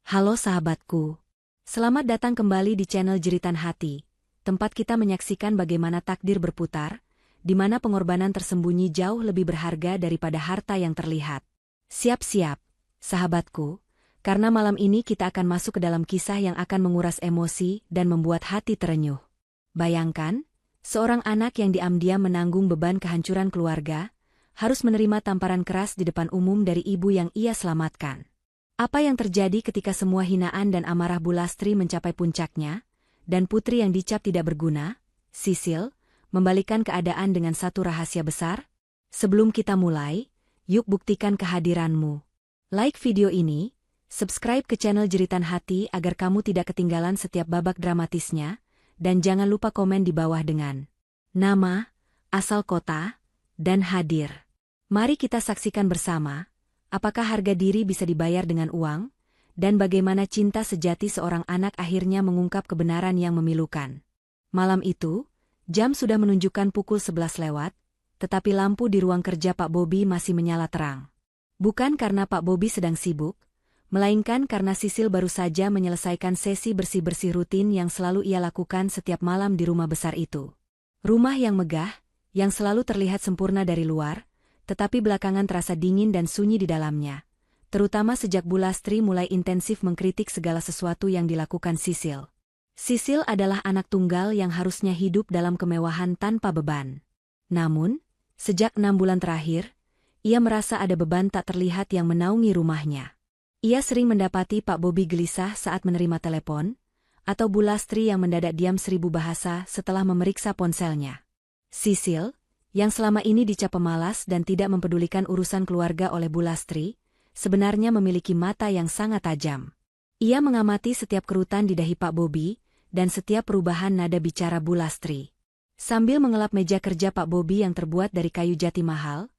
Halo sahabatku. Selamat datang kembali di channel Jeritan Hati, tempat kita menyaksikan bagaimana takdir berputar, di mana pengorbanan tersembunyi jauh lebih berharga daripada harta yang terlihat. Siap-siap, sahabatku, karena malam ini kita akan masuk ke dalam kisah yang akan menguras emosi dan membuat hati terenyuh. Bayangkan, seorang anak yang diam-diam menanggung beban kehancuran keluarga, harus menerima tamparan keras di depan umum dari ibu yang ia selamatkan. Apa yang terjadi ketika semua hinaan dan amarah Bu Lastri mencapai puncaknya, dan putri yang dicap tidak berguna, Sisil, membalikan keadaan dengan satu rahasia besar? Sebelum kita mulai, yuk buktikan kehadiranmu. Like video ini, subscribe ke channel Jeritan Hati agar kamu tidak ketinggalan setiap babak dramatisnya, dan jangan lupa komen di bawah dengan nama, asal kota, dan hadir. Mari kita saksikan bersama. Apakah harga diri bisa dibayar dengan uang? Dan bagaimana cinta sejati seorang anak akhirnya mengungkap kebenaran yang memilukan? Malam itu, jam sudah menunjukkan pukul 11 lewat, tetapi lampu di ruang kerja Pak Bobi masih menyala terang. Bukan karena Pak Bobi sedang sibuk, melainkan karena Sisil baru saja menyelesaikan sesi bersih-bersih rutin yang selalu ia lakukan setiap malam di rumah besar itu. Rumah yang megah, yang selalu terlihat sempurna dari luar, tetapi belakangan terasa dingin dan sunyi di dalamnya, terutama sejak Bu Lastri mulai intensif mengkritik segala sesuatu yang dilakukan Sisil. Sisil adalah anak tunggal yang harusnya hidup dalam kemewahan tanpa beban. Namun, sejak 6 bulan terakhir, ia merasa ada beban tak terlihat yang menaungi rumahnya. Ia sering mendapati Pak Bobi gelisah saat menerima telepon, atau Bu Lastri yang mendadak diam 1000 bahasa setelah memeriksa ponselnya. Sisil, yang selama ini dicap pemalas dan tidak mempedulikan urusan keluarga oleh Bu Lastri, sebenarnya memiliki mata yang sangat tajam. Ia mengamati setiap kerutan di dahi Pak Bobi, dan setiap perubahan nada bicara Bu Lastri. Sambil mengelap meja kerja Pak Bobi yang terbuat dari kayu jati mahal,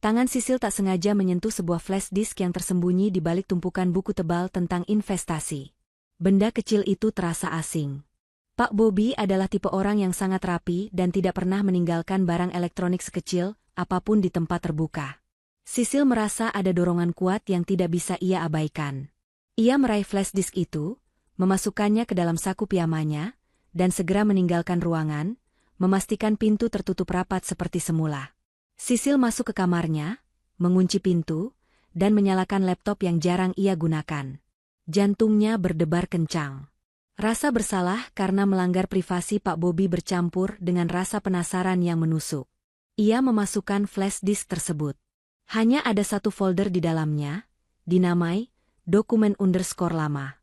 tangan Sisil tak sengaja menyentuh sebuah flash disk yang tersembunyi di balik tumpukan buku tebal tentang investasi. Benda kecil itu terasa asing. Pak Bobi adalah tipe orang yang sangat rapi dan tidak pernah meninggalkan barang elektronik sekecil apapun di tempat terbuka. Sisil merasa ada dorongan kuat yang tidak bisa ia abaikan. Ia meraih flash disk itu, memasukkannya ke dalam saku piyamanya, dan segera meninggalkan ruangan, memastikan pintu tertutup rapat seperti semula. Sisil masuk ke kamarnya, mengunci pintu, dan menyalakan laptop yang jarang ia gunakan. Jantungnya berdebar kencang. Rasa bersalah karena melanggar privasi Pak Bobi bercampur dengan rasa penasaran yang menusuk. Ia memasukkan flash disk tersebut. Hanya ada satu folder di dalamnya, dinamai dokumen _lama.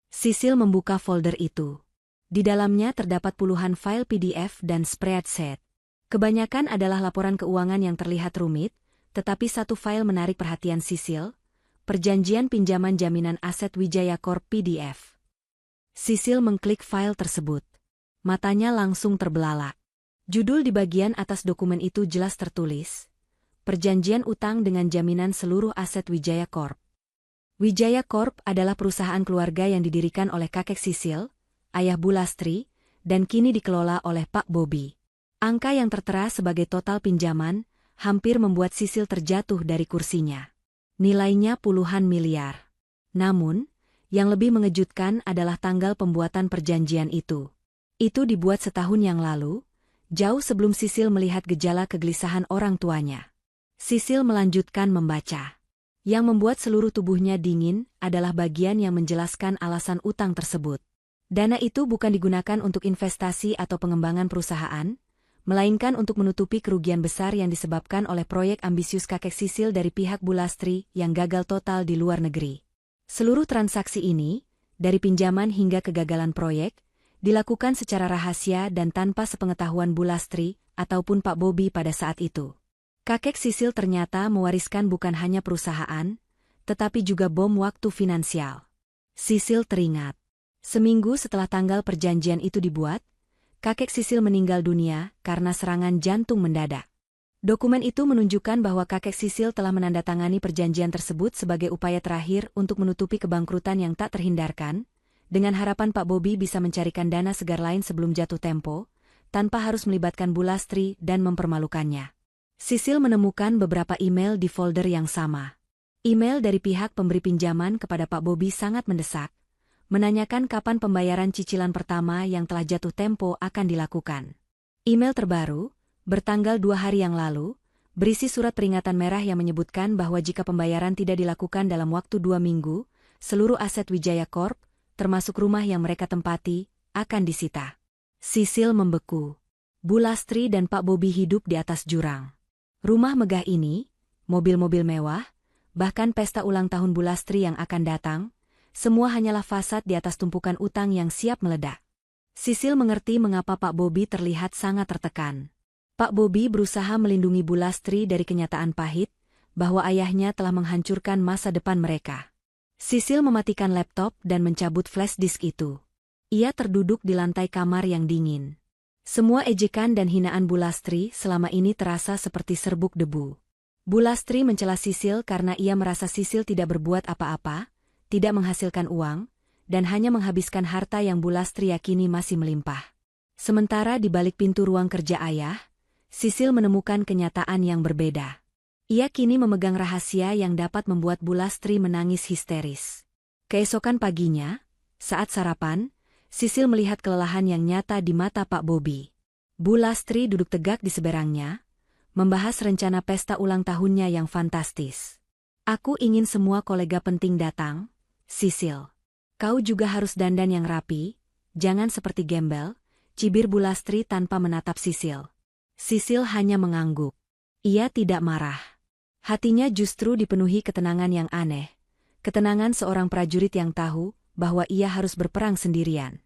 Sisil membuka folder itu. Di dalamnya terdapat puluhan file PDF dan spreadsheet. Kebanyakan adalah laporan keuangan yang terlihat rumit, tetapi satu file menarik perhatian Sisil, perjanjian pinjaman jaminan aset Wijaya Corp PDF. Sisil mengklik file tersebut. Matanya langsung terbelalak. Judul di bagian atas dokumen itu jelas tertulis, Perjanjian utang dengan jaminan seluruh aset Wijaya Corp. Wijaya Corp adalah perusahaan keluarga yang didirikan oleh kakek Sisil, ayah Bu Lastri, dan kini dikelola oleh Pak Bobi. Angka yang tertera sebagai total pinjaman hampir membuat Sisil terjatuh dari kursinya. Nilainya puluhan miliar. Namun, yang lebih mengejutkan adalah tanggal pembuatan perjanjian itu. Itu dibuat setahun yang lalu, jauh sebelum Sisil melihat gejala kegelisahan orang tuanya. Sisil melanjutkan membaca. Yang membuat seluruh tubuhnya dingin adalah bagian yang menjelaskan alasan utang tersebut. Dana itu bukan digunakan untuk investasi atau pengembangan perusahaan, melainkan untuk menutupi kerugian besar yang disebabkan oleh proyek ambisius kakek Sisil dari pihak Bu Lastri yang gagal total di luar negeri. Seluruh transaksi ini, dari pinjaman hingga kegagalan proyek, dilakukan secara rahasia dan tanpa sepengetahuan Bu Lastri ataupun Pak Bobi pada saat itu. Kakek Sisil ternyata mewariskan bukan hanya perusahaan, tetapi juga bom waktu finansial. Sisil teringat. Seminggu setelah tanggal perjanjian itu dibuat, kakek Sisil meninggal dunia karena serangan jantung mendadak. Dokumen itu menunjukkan bahwa kakek Sisil telah menandatangani perjanjian tersebut sebagai upaya terakhir untuk menutupi kebangkrutan yang tak terhindarkan, dengan harapan Pak Bobi bisa mencarikan dana segar lain sebelum jatuh tempo, tanpa harus melibatkan Bu Lastri dan mempermalukannya. Sisil menemukan beberapa email di folder yang sama. Email dari pihak pemberi pinjaman kepada Pak Bobi sangat mendesak, menanyakan kapan pembayaran cicilan pertama yang telah jatuh tempo akan dilakukan. Email terbaru, bertanggal 2 hari yang lalu, berisi surat peringatan merah yang menyebutkan bahwa jika pembayaran tidak dilakukan dalam waktu 2 minggu, seluruh aset Wijaya Corp, termasuk rumah yang mereka tempati, akan disita. Sisil membeku. Bu Lastri dan Pak Bobi hidup di atas jurang. Rumah megah ini, mobil-mobil mewah, bahkan pesta ulang tahun Bu Lastri yang akan datang, semua hanyalah fasad di atas tumpukan utang yang siap meledak. Sisil mengerti mengapa Pak Bobi terlihat sangat tertekan. Pak Bobi berusaha melindungi Bu Lastri dari kenyataan pahit, bahwa ayahnya telah menghancurkan masa depan mereka. Sisil mematikan laptop dan mencabut flash disk itu. Ia terduduk di lantai kamar yang dingin. Semua ejekan dan hinaan Bu Lastri selama ini terasa seperti serbuk debu. Bu Lastri mencela Sisil karena ia merasa Sisil tidak berbuat apa-apa, tidak menghasilkan uang, dan hanya menghabiskan harta yang Bu Lastri yakini masih melimpah. Sementara di balik pintu ruang kerja ayah, Sisil menemukan kenyataan yang berbeda. Ia kini memegang rahasia yang dapat membuat Bu Lastri menangis histeris. Keesokan paginya, saat sarapan, Sisil melihat kelelahan yang nyata di mata Pak Bobi. Bu Lastri duduk tegak di seberangnya, membahas rencana pesta ulang tahunnya yang fantastis. Aku ingin semua kolega penting datang, Sisil. Kau juga harus dandan yang rapi, jangan seperti gembel, cibir Bu Lastri tanpa menatap Sisil. Sisil hanya mengangguk. Ia tidak marah. Hatinya justru dipenuhi ketenangan yang aneh. Ketenangan seorang prajurit yang tahu bahwa ia harus berperang sendirian.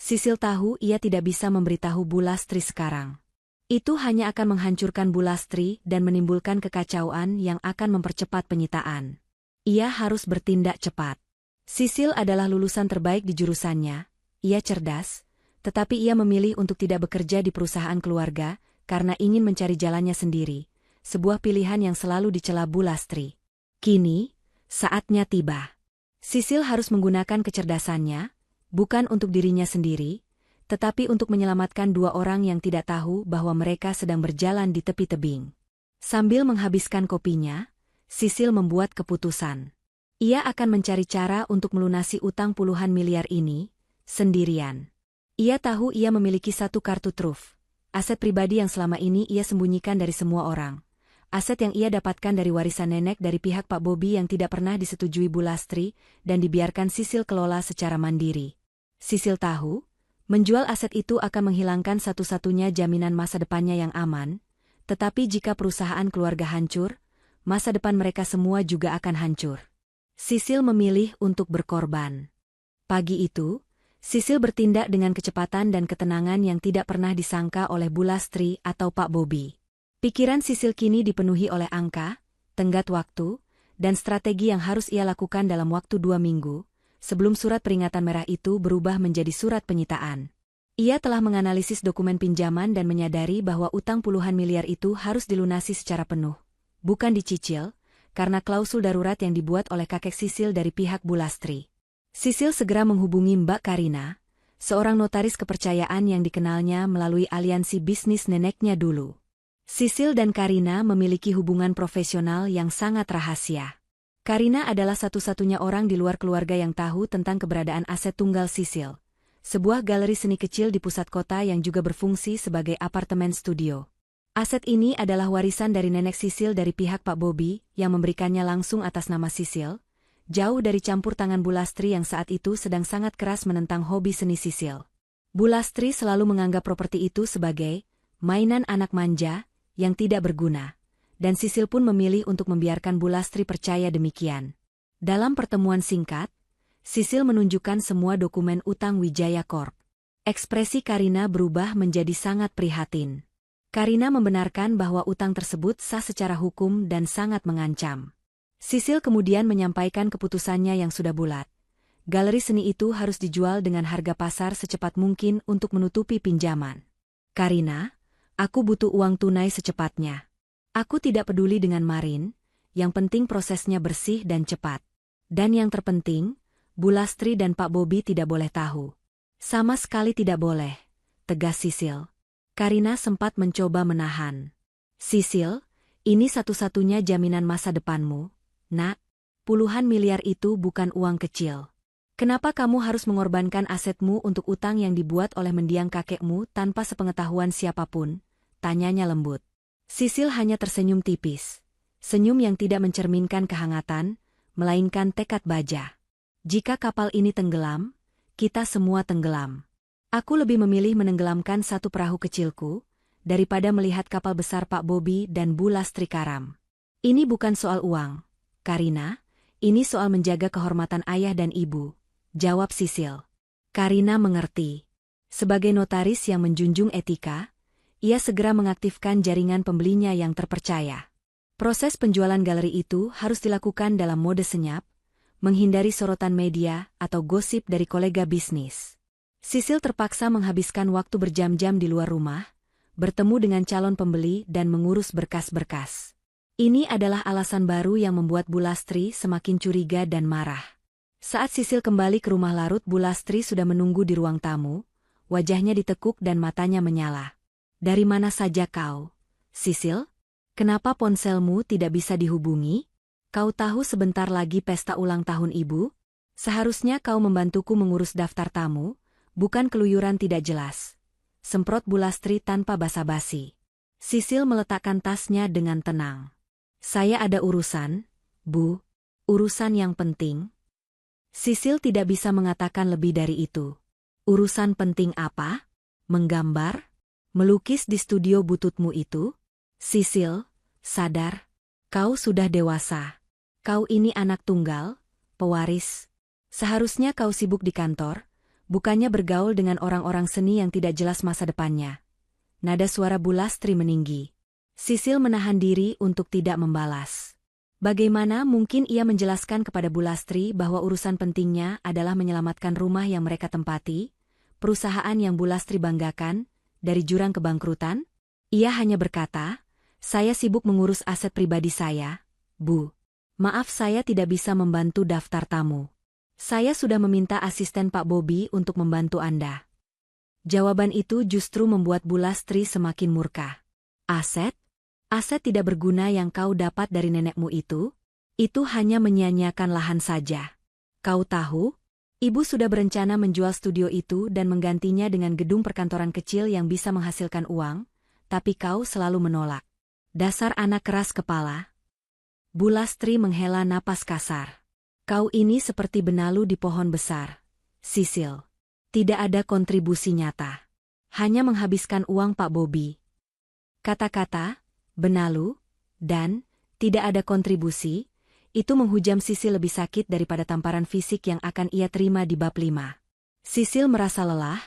Sisil tahu ia tidak bisa memberitahu Bu Lastri sekarang. Itu hanya akan menghancurkan Bu Lastri dan menimbulkan kekacauan yang akan mempercepat penyitaan. Ia harus bertindak cepat. Sisil adalah lulusan terbaik di jurusannya. Ia cerdas, tetapi ia memilih untuk tidak bekerja di perusahaan keluarga karena ingin mencari jalannya sendiri, sebuah pilihan yang selalu dicela Bu Lastri. Kini, saatnya tiba. Sisil harus menggunakan kecerdasannya, bukan untuk dirinya sendiri, tetapi untuk menyelamatkan dua orang yang tidak tahu bahwa mereka sedang berjalan di tepi tebing. Sambil menghabiskan kopinya, Sisil membuat keputusan. Ia akan mencari cara untuk melunasi utang puluhan miliar ini, sendirian. Ia tahu ia memiliki satu kartu truf, aset pribadi yang selama ini ia sembunyikan dari semua orang. Aset yang ia dapatkan dari warisan nenek dari pihak Pak Bobi yang tidak pernah disetujui Bu Lastri dan dibiarkan Sisil kelola secara mandiri. Sisil tahu, menjual aset itu akan menghilangkan satu-satunya jaminan masa depannya yang aman, tetapi jika perusahaan keluarga hancur, masa depan mereka semua juga akan hancur. Sisil memilih untuk berkorban. Pagi itu, Sisil bertindak dengan kecepatan dan ketenangan yang tidak pernah disangka oleh Bu Lastri atau Pak Bobi. Pikiran Sisil kini dipenuhi oleh angka, tenggat waktu, dan strategi yang harus ia lakukan dalam waktu 2 minggu, sebelum surat peringatan merah itu berubah menjadi surat penyitaan. Ia telah menganalisis dokumen pinjaman dan menyadari bahwa utang puluhan miliar itu harus dilunasi secara penuh, bukan dicicil, karena klausul darurat yang dibuat oleh kakek Sisil dari pihak Bu Lastri. Sisil segera menghubungi Mbak Karina, seorang notaris kepercayaan yang dikenalnya melalui aliansi bisnis neneknya dulu. Sisil dan Karina memiliki hubungan profesional yang sangat rahasia. Karina adalah satu-satunya orang di luar keluarga yang tahu tentang keberadaan aset tunggal Sisil, sebuah galeri seni kecil di pusat kota yang juga berfungsi sebagai apartemen studio. Aset ini adalah warisan dari nenek Sisil dari pihak Pak Bobi yang memberikannya langsung atas nama Sisil, jauh dari campur tangan Bu Lastri yang saat itu sedang sangat keras menentang hobi seni Sisil. Bu Lastri selalu menganggap properti itu sebagai mainan anak manja yang tidak berguna. Dan Sisil pun memilih untuk membiarkan Bu Lastri percaya demikian. Dalam pertemuan singkat, Sisil menunjukkan semua dokumen utang Wijaya Corp. Ekspresi Karina berubah menjadi sangat prihatin. Karina membenarkan bahwa utang tersebut sah secara hukum dan sangat mengancam. Sisil kemudian menyampaikan keputusannya yang sudah bulat. Galeri seni itu harus dijual dengan harga pasar secepat mungkin untuk menutupi pinjaman. Karina, aku butuh uang tunai secepatnya. Aku tidak peduli dengan Marin, yang penting prosesnya bersih dan cepat. Dan yang terpenting, Bu Lastri dan Pak Bobi tidak boleh tahu. Sama sekali tidak boleh, tegas Sisil. Karina sempat mencoba menahan. Sisil, ini satu-satunya jaminan masa depanmu, nak. Puluhan miliar itu bukan uang kecil. Kenapa kamu harus mengorbankan asetmu untuk utang yang dibuat oleh mendiang kakekmu tanpa sepengetahuan siapapun? Tanyanya lembut. Sisil hanya tersenyum tipis. Senyum yang tidak mencerminkan kehangatan, melainkan tekad baja. Jika kapal ini tenggelam, kita semua tenggelam. Aku lebih memilih menenggelamkan satu perahu kecilku, daripada melihat kapal besar Pak Bobi dan Bu Lastri karam. Ini bukan soal uang, Karina, ini soal menjaga kehormatan ayah dan ibu, jawab Sisil. Karina mengerti. Sebagai notaris yang menjunjung etika, ia segera mengaktifkan jaringan pembelinya yang terpercaya. Proses penjualan galeri itu harus dilakukan dalam mode senyap, menghindari sorotan media atau gosip dari kolega bisnis. Sisil terpaksa menghabiskan waktu berjam-jam di luar rumah, bertemu dengan calon pembeli dan mengurus berkas-berkas. Ini adalah alasan baru yang membuat Bu Lastri semakin curiga dan marah. Saat Sisil kembali ke rumah larut, Bu Lastri sudah menunggu di ruang tamu, wajahnya ditekuk dan matanya menyala. Dari mana saja kau, Sisil? Kenapa ponselmu tidak bisa dihubungi? Kau tahu sebentar lagi pesta ulang tahun ibu? Seharusnya kau membantuku mengurus daftar tamu, bukan keluyuran tidak jelas. Semprot Bu Lastri tanpa basa-basi. Sisil meletakkan tasnya dengan tenang. Saya ada urusan, Bu. Urusan yang penting. Sisil tidak bisa mengatakan lebih dari itu. Urusan penting apa? Menggambar? Melukis di studio bututmu itu? Sisil, sadar. Kau sudah dewasa. Kau ini anak tunggal, pewaris. Seharusnya kau sibuk di kantor, bukannya bergaul dengan orang-orang seni yang tidak jelas masa depannya. Nada suara Bu Lastri meninggi. Sisil menahan diri untuk tidak membalas. Bagaimana mungkin ia menjelaskan kepada Bu Lastri bahwa urusan pentingnya adalah menyelamatkan rumah yang mereka tempati, perusahaan yang Bu Lastri banggakan, dari jurang kebangkrutan? Ia hanya berkata, saya sibuk mengurus aset pribadi saya, Bu. Maaf saya tidak bisa membantu daftar tamu. Saya sudah meminta asisten Pak Bobi untuk membantu Anda. Jawaban itu justru membuat Bu Lastri semakin murka. Aset? Aset tidak berguna yang kau dapat dari nenekmu itu? Itu hanya menyia-nyiakan lahan saja. Kau tahu? Ibu sudah berencana menjual studio itu dan menggantinya dengan gedung perkantoran kecil yang bisa menghasilkan uang, tapi kau selalu menolak. Dasar anak keras kepala. Bu Lastri menghela napas kasar. Kau ini seperti benalu di pohon besar, Sisil. Tidak ada kontribusi nyata. Hanya menghabiskan uang Pak Bobi. Kata-kata, benalu, dan tidak ada kontribusi, itu menghujam Sisil lebih sakit daripada tamparan fisik yang akan ia terima di bab 5. Sisil merasa lelah,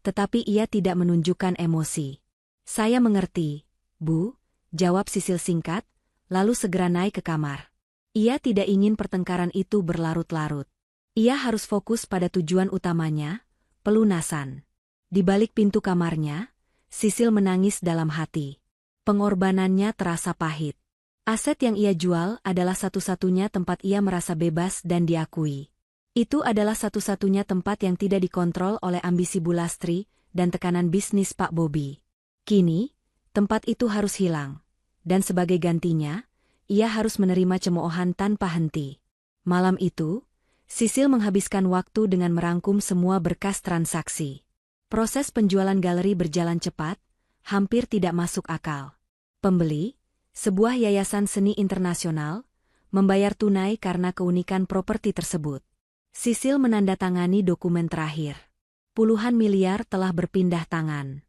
tetapi ia tidak menunjukkan emosi. Saya mengerti, Bu, jawab Sisil singkat, lalu segera naik ke kamar. Ia tidak ingin pertengkaran itu berlarut-larut. Ia harus fokus pada tujuan utamanya, pelunasan. Di balik pintu kamarnya, Sisil menangis dalam hati. Pengorbanannya terasa pahit. Aset yang ia jual adalah satu-satunya tempat ia merasa bebas dan diakui. Itu adalah satu-satunya tempat yang tidak dikontrol oleh ambisi Bu Lastri dan tekanan bisnis Pak Bobi. Kini, tempat itu harus hilang. Dan sebagai gantinya, ia harus menerima cemoohan tanpa henti. Malam itu, Sisil menghabiskan waktu dengan merangkum semua berkas transaksi. Proses penjualan galeri berjalan cepat, hampir tidak masuk akal. Pembeli, sebuah yayasan seni internasional, membayar tunai karena keunikan properti tersebut. Sisil menandatangani dokumen terakhir. Puluhan miliar telah berpindah tangan.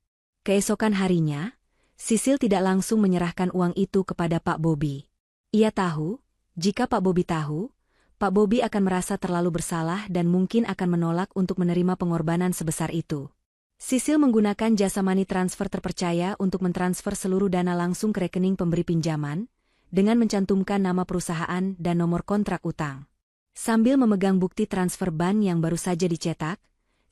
Keesokan harinya, Sisil tidak langsung menyerahkan uang itu kepada Pak Bobi. Ia tahu, jika Pak Bobi tahu, Pak Bobi akan merasa terlalu bersalah dan mungkin akan menolak untuk menerima pengorbanan sebesar itu. Sisil menggunakan jasa money transfer terpercaya untuk mentransfer seluruh dana langsung ke rekening pemberi pinjaman, dengan mencantumkan nama perusahaan dan nomor kontrak utang. Sambil memegang bukti transfer ban yang baru saja dicetak,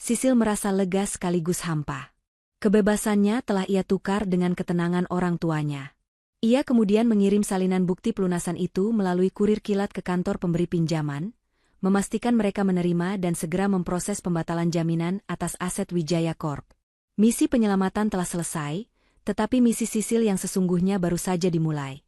Sisil merasa lega sekaligus hampa. Kebebasannya telah ia tukar dengan ketenangan orang tuanya. Ia kemudian mengirim salinan bukti pelunasan itu melalui kurir kilat ke kantor pemberi pinjaman, memastikan mereka menerima dan segera memproses pembatalan jaminan atas aset Wijaya Corp. Misi penyelamatan telah selesai, tetapi misi Sisil yang sesungguhnya baru saja dimulai.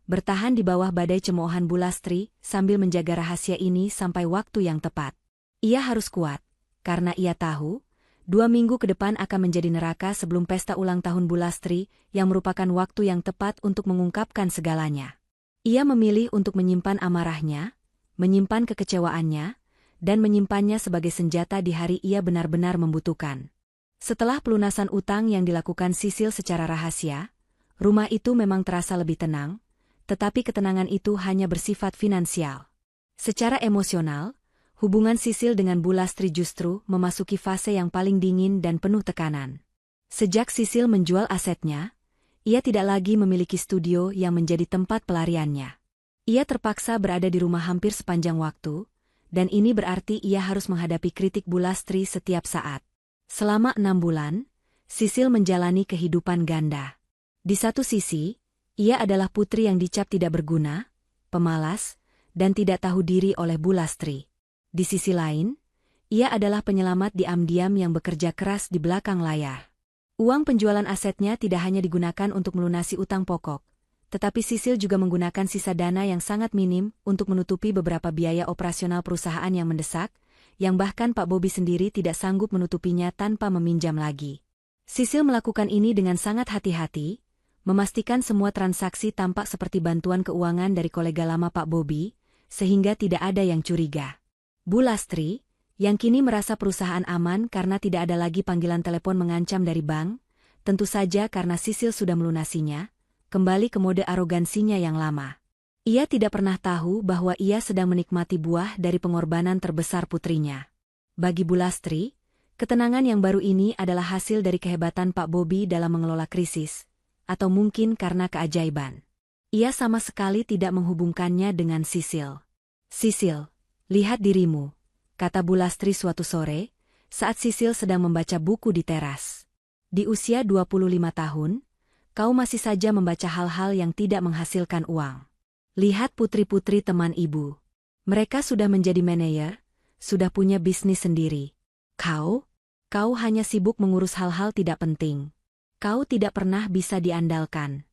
bertahan di bawah badai cemoohan Bu Lastri sambil menjaga rahasia ini sampai waktu yang tepat. Ia harus kuat, karena ia tahu, 2 minggu ke depan akan menjadi neraka sebelum pesta ulang tahun Bu Lastri yang merupakan waktu yang tepat untuk mengungkapkan segalanya. Ia memilih untuk menyimpan amarahnya, menyimpan kekecewaannya, dan menyimpannya sebagai senjata di hari ia benar-benar membutuhkan. Setelah pelunasan utang yang dilakukan Sisil secara rahasia, rumah itu memang terasa lebih tenang, tetapi ketenangan itu hanya bersifat finansial. Secara emosional, hubungan Sisil dengan Bu Lastri justru memasuki fase yang paling dingin dan penuh tekanan. Sejak Sisil menjual asetnya, ia tidak lagi memiliki studio yang menjadi tempat pelariannya. Ia terpaksa berada di rumah hampir sepanjang waktu, dan ini berarti ia harus menghadapi kritik Bu Lastri setiap saat. Selama 6 bulan, Sisil menjalani kehidupan ganda. Di satu sisi, ia adalah putri yang dicap tidak berguna, pemalas, dan tidak tahu diri oleh Bu Lastri. Di sisi lain, ia adalah penyelamat diam-diam yang bekerja keras di belakang layar. Uang penjualan asetnya tidak hanya digunakan untuk melunasi utang pokok, tetapi Sisil juga menggunakan sisa dana yang sangat minim untuk menutupi beberapa biaya operasional perusahaan yang mendesak, yang bahkan Pak Bobi sendiri tidak sanggup menutupinya tanpa meminjam lagi. Sisil melakukan ini dengan sangat hati-hati, memastikan semua transaksi tampak seperti bantuan keuangan dari kolega lama Pak Bobi, sehingga tidak ada yang curiga. Bu Lastri, yang kini merasa perusahaan aman karena tidak ada lagi panggilan telepon mengancam dari bank, tentu saja karena Sisil sudah melunasinya, kembali ke mode arogansinya yang lama. Ia tidak pernah tahu bahwa ia sedang menikmati buah dari pengorbanan terbesar putrinya. Bagi Bu Lastri, ketenangan yang baru ini adalah hasil dari kehebatan Pak Bobi dalam mengelola krisis, atau mungkin karena keajaiban. Ia sama sekali tidak menghubungkannya dengan Sisil. "Sisil, lihat dirimu," kata Bu Lastri suatu sore, saat Sisil sedang membaca buku di teras. "Di usia 25 tahun, kau masih saja membaca hal-hal yang tidak menghasilkan uang. Lihat putri-putri teman ibu. Mereka sudah menjadi manajer, sudah punya bisnis sendiri. Kau hanya sibuk mengurus hal-hal tidak penting. Kau tidak pernah bisa diandalkan."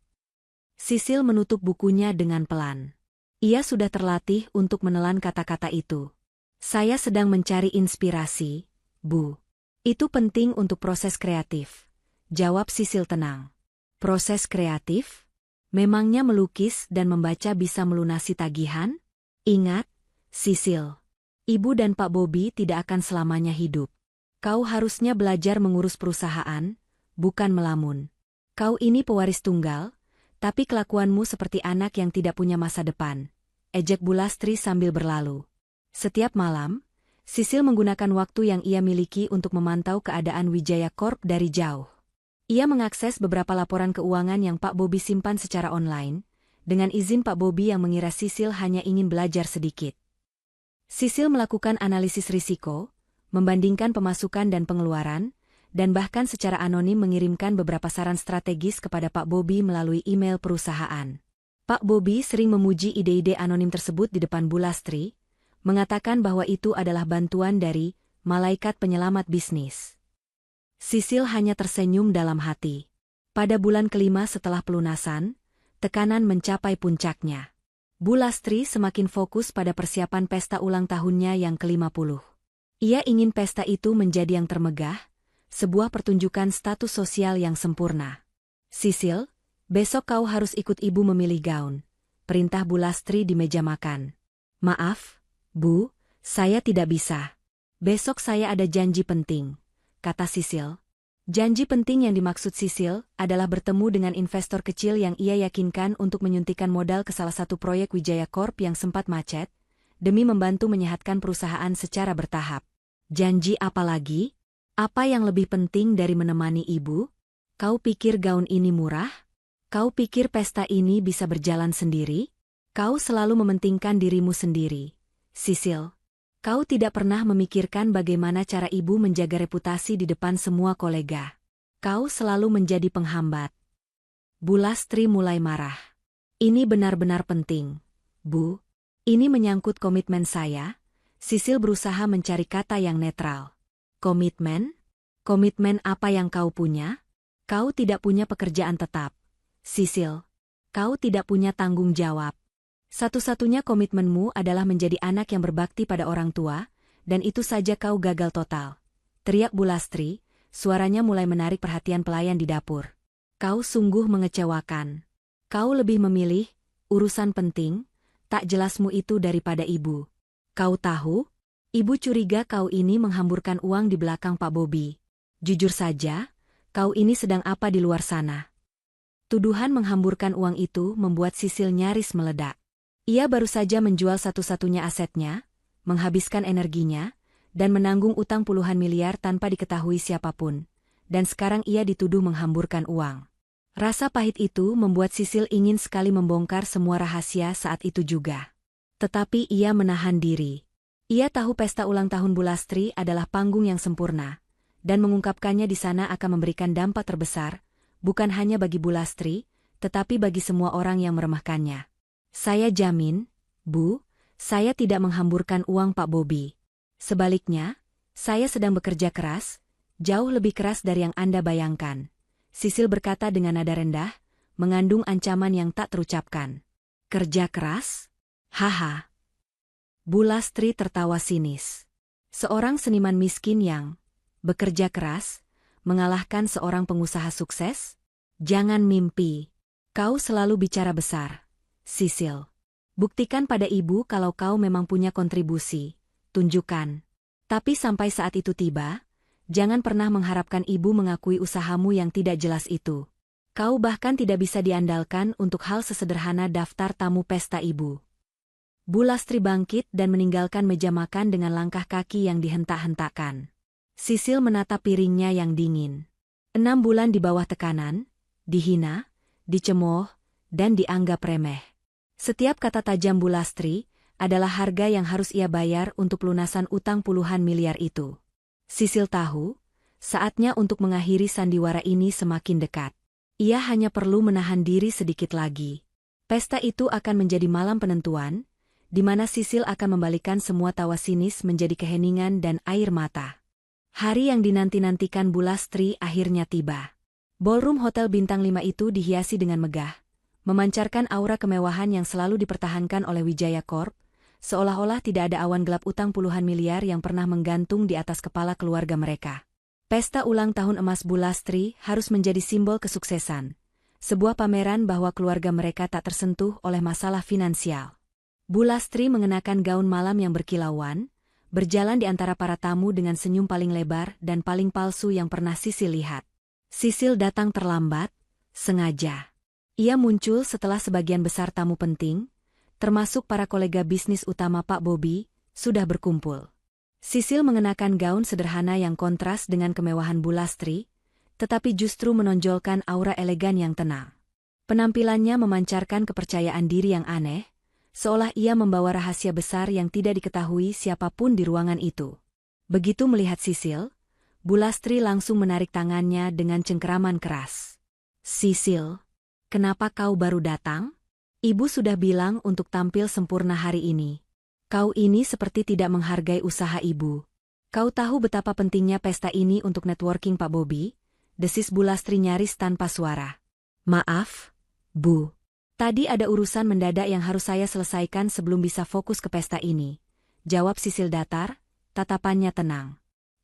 Sisil menutup bukunya dengan pelan. Ia sudah terlatih untuk menelan kata-kata itu. "Saya sedang mencari inspirasi, Bu." "Itu penting untuk proses kreatif," jawab Sisil tenang. "Proses kreatif? Memangnya melukis dan membaca bisa melunasi tagihan?" "Ingat, Sisil, Ibu dan Pak Bobi tidak akan selamanya hidup. Kau harusnya belajar mengurus perusahaan, bukan melamun. Kau ini pewaris tunggal, tapi kelakuanmu seperti anak yang tidak punya masa depan," ejek Bu Lastri sambil berlalu. Setiap malam, Sisil menggunakan waktu yang ia miliki untuk memantau keadaan Wijaya Corp dari jauh. Ia mengakses beberapa laporan keuangan yang Pak Bobi simpan secara online, dengan izin Pak Bobi yang mengira Sisil hanya ingin belajar sedikit. Sisil melakukan analisis risiko, membandingkan pemasukan dan pengeluaran, dan bahkan secara anonim mengirimkan beberapa saran strategis kepada Pak Bobi melalui email perusahaan. Pak Bobi sering memuji ide-ide anonim tersebut di depan Bu Lastri, mengatakan bahwa itu adalah bantuan dari malaikat penyelamat bisnis. Sisil hanya tersenyum dalam hati. Pada bulan kelima setelah pelunasan, tekanan mencapai puncaknya. Bu Lastri semakin fokus pada persiapan pesta ulang tahunnya yang ke-50. Ia ingin pesta itu menjadi yang termegah, sebuah pertunjukan status sosial yang sempurna. "Sisil, besok kau harus ikut ibu memilih gaun," perintah Bu Lastri di meja makan. "Maaf, Bu, saya tidak bisa. Besok saya ada janji penting," kata Sisil. Janji penting yang dimaksud Sisil adalah bertemu dengan investor kecil yang ia yakinkan untuk menyuntikkan modal ke salah satu proyek Wijaya Corp yang sempat macet, demi membantu menyehatkan perusahaan secara bertahap. Janji apa lagi? Apa yang lebih penting dari menemani ibu? Kau pikir gaun ini murah? Kau pikir pesta ini bisa berjalan sendiri? Kau selalu mementingkan dirimu sendiri, Sisil. Kau tidak pernah memikirkan bagaimana cara ibu menjaga reputasi di depan semua kolega. Kau selalu menjadi penghambat. Bu Lastri mulai marah. "Ini benar-benar penting, Bu. Ini menyangkut komitmen saya." Sisil berusaha mencari kata yang netral. "Komitmen? Komitmen apa yang kau punya? Kau tidak punya pekerjaan tetap, Sisil. Kau tidak punya tanggung jawab. Satu-satunya komitmenmu adalah menjadi anak yang berbakti pada orang tua, dan itu saja kau gagal total. Teriak Bu Lastri, suaranya mulai menarik perhatian pelayan di dapur. Kau sungguh mengecewakan. Kau lebih memilih urusan penting, tak jelasmu itu daripada ibu. Kau tahu? Ibu curiga kau ini menghamburkan uang di belakang Pak Bobi. Jujur saja, kau ini sedang apa di luar sana? Tuduhan menghamburkan uang itu membuat Sisil nyaris meledak. Ia baru saja menjual satu-satunya asetnya, menghabiskan energinya, dan menanggung utang puluhan miliar tanpa diketahui siapapun. Dan sekarang ia dituduh menghamburkan uang. Rasa pahit itu membuat Sisil ingin sekali membongkar semua rahasia saat itu juga. Tetapi ia menahan diri. Ia tahu pesta ulang tahun Bu Lastri adalah panggung yang sempurna, dan mengungkapkannya di sana akan memberikan dampak terbesar, bukan hanya bagi Bu Lastri, tetapi bagi semua orang yang meremehkannya. Saya jamin, Bu, saya tidak menghamburkan uang Pak Bobi. Sebaliknya, saya sedang bekerja keras, jauh lebih keras dari yang Anda bayangkan. Sisil berkata dengan nada rendah, mengandung ancaman yang tak terucapkan. Kerja keras? Haha. Bu Lastri tertawa sinis. Seorang seniman miskin yang bekerja keras, mengalahkan seorang pengusaha sukses? Jangan mimpi. Kau selalu bicara besar, Sisil. Buktikan pada ibu kalau kau memang punya kontribusi. Tunjukkan. Tapi sampai saat itu tiba, jangan pernah mengharapkan ibu mengakui usahamu yang tidak jelas itu. Kau bahkan tidak bisa diandalkan untuk hal sesederhana daftar tamu pesta ibu. Bu Lastri bangkit dan meninggalkan meja makan dengan langkah kaki yang dihentak-hentakkan. Sisil menatap piringnya yang dingin. 6 bulan di bawah tekanan, dihina, dicemooh, dan dianggap remeh. Setiap kata tajam Bu Lastri adalah harga yang harus ia bayar untuk lunasan utang puluhan miliar itu. Sisil tahu, saatnya untuk mengakhiri sandiwara ini semakin dekat. Ia hanya perlu menahan diri sedikit lagi. Pesta itu akan menjadi malam penentuan, di mana Sisil akan membalikan semua tawa sinis menjadi keheningan dan air mata. Hari yang dinanti-nantikan Bu Lastri akhirnya tiba. Ballroom Hotel Bintang 5 itu dihiasi dengan megah, memancarkan aura kemewahan yang selalu dipertahankan oleh Wijaya Corp, seolah-olah tidak ada awan gelap utang puluhan miliar yang pernah menggantung di atas kepala keluarga mereka. Pesta ulang tahun emas Bu Lastri harus menjadi simbol kesuksesan, sebuah pameran bahwa keluarga mereka tak tersentuh oleh masalah finansial. Bu Lastri mengenakan gaun malam yang berkilauan, berjalan di antara para tamu dengan senyum paling lebar dan paling palsu yang pernah Sisil lihat. Sisil datang terlambat, sengaja. Ia muncul setelah sebagian besar tamu penting, termasuk para kolega bisnis utama Pak Bobi, sudah berkumpul. Sisil mengenakan gaun sederhana yang kontras dengan kemewahan Bu Lastri, tetapi justru menonjolkan aura elegan yang tenang. Penampilannya memancarkan kepercayaan diri yang aneh, seolah ia membawa rahasia besar yang tidak diketahui siapapun di ruangan itu. Begitu melihat Sisil, Bu Lastri langsung menarik tangannya dengan cengkeraman keras. Sisil, kenapa kau baru datang? Ibu sudah bilang untuk tampil sempurna hari ini. Kau ini seperti tidak menghargai usaha ibu. Kau tahu betapa pentingnya pesta ini untuk networking Pak Bobi? Desis Bu Lastri nyaris tanpa suara. Maaf, Bu. Tadi ada urusan mendadak yang harus saya selesaikan sebelum bisa fokus ke pesta ini. Jawab Sisil datar, tatapannya tenang.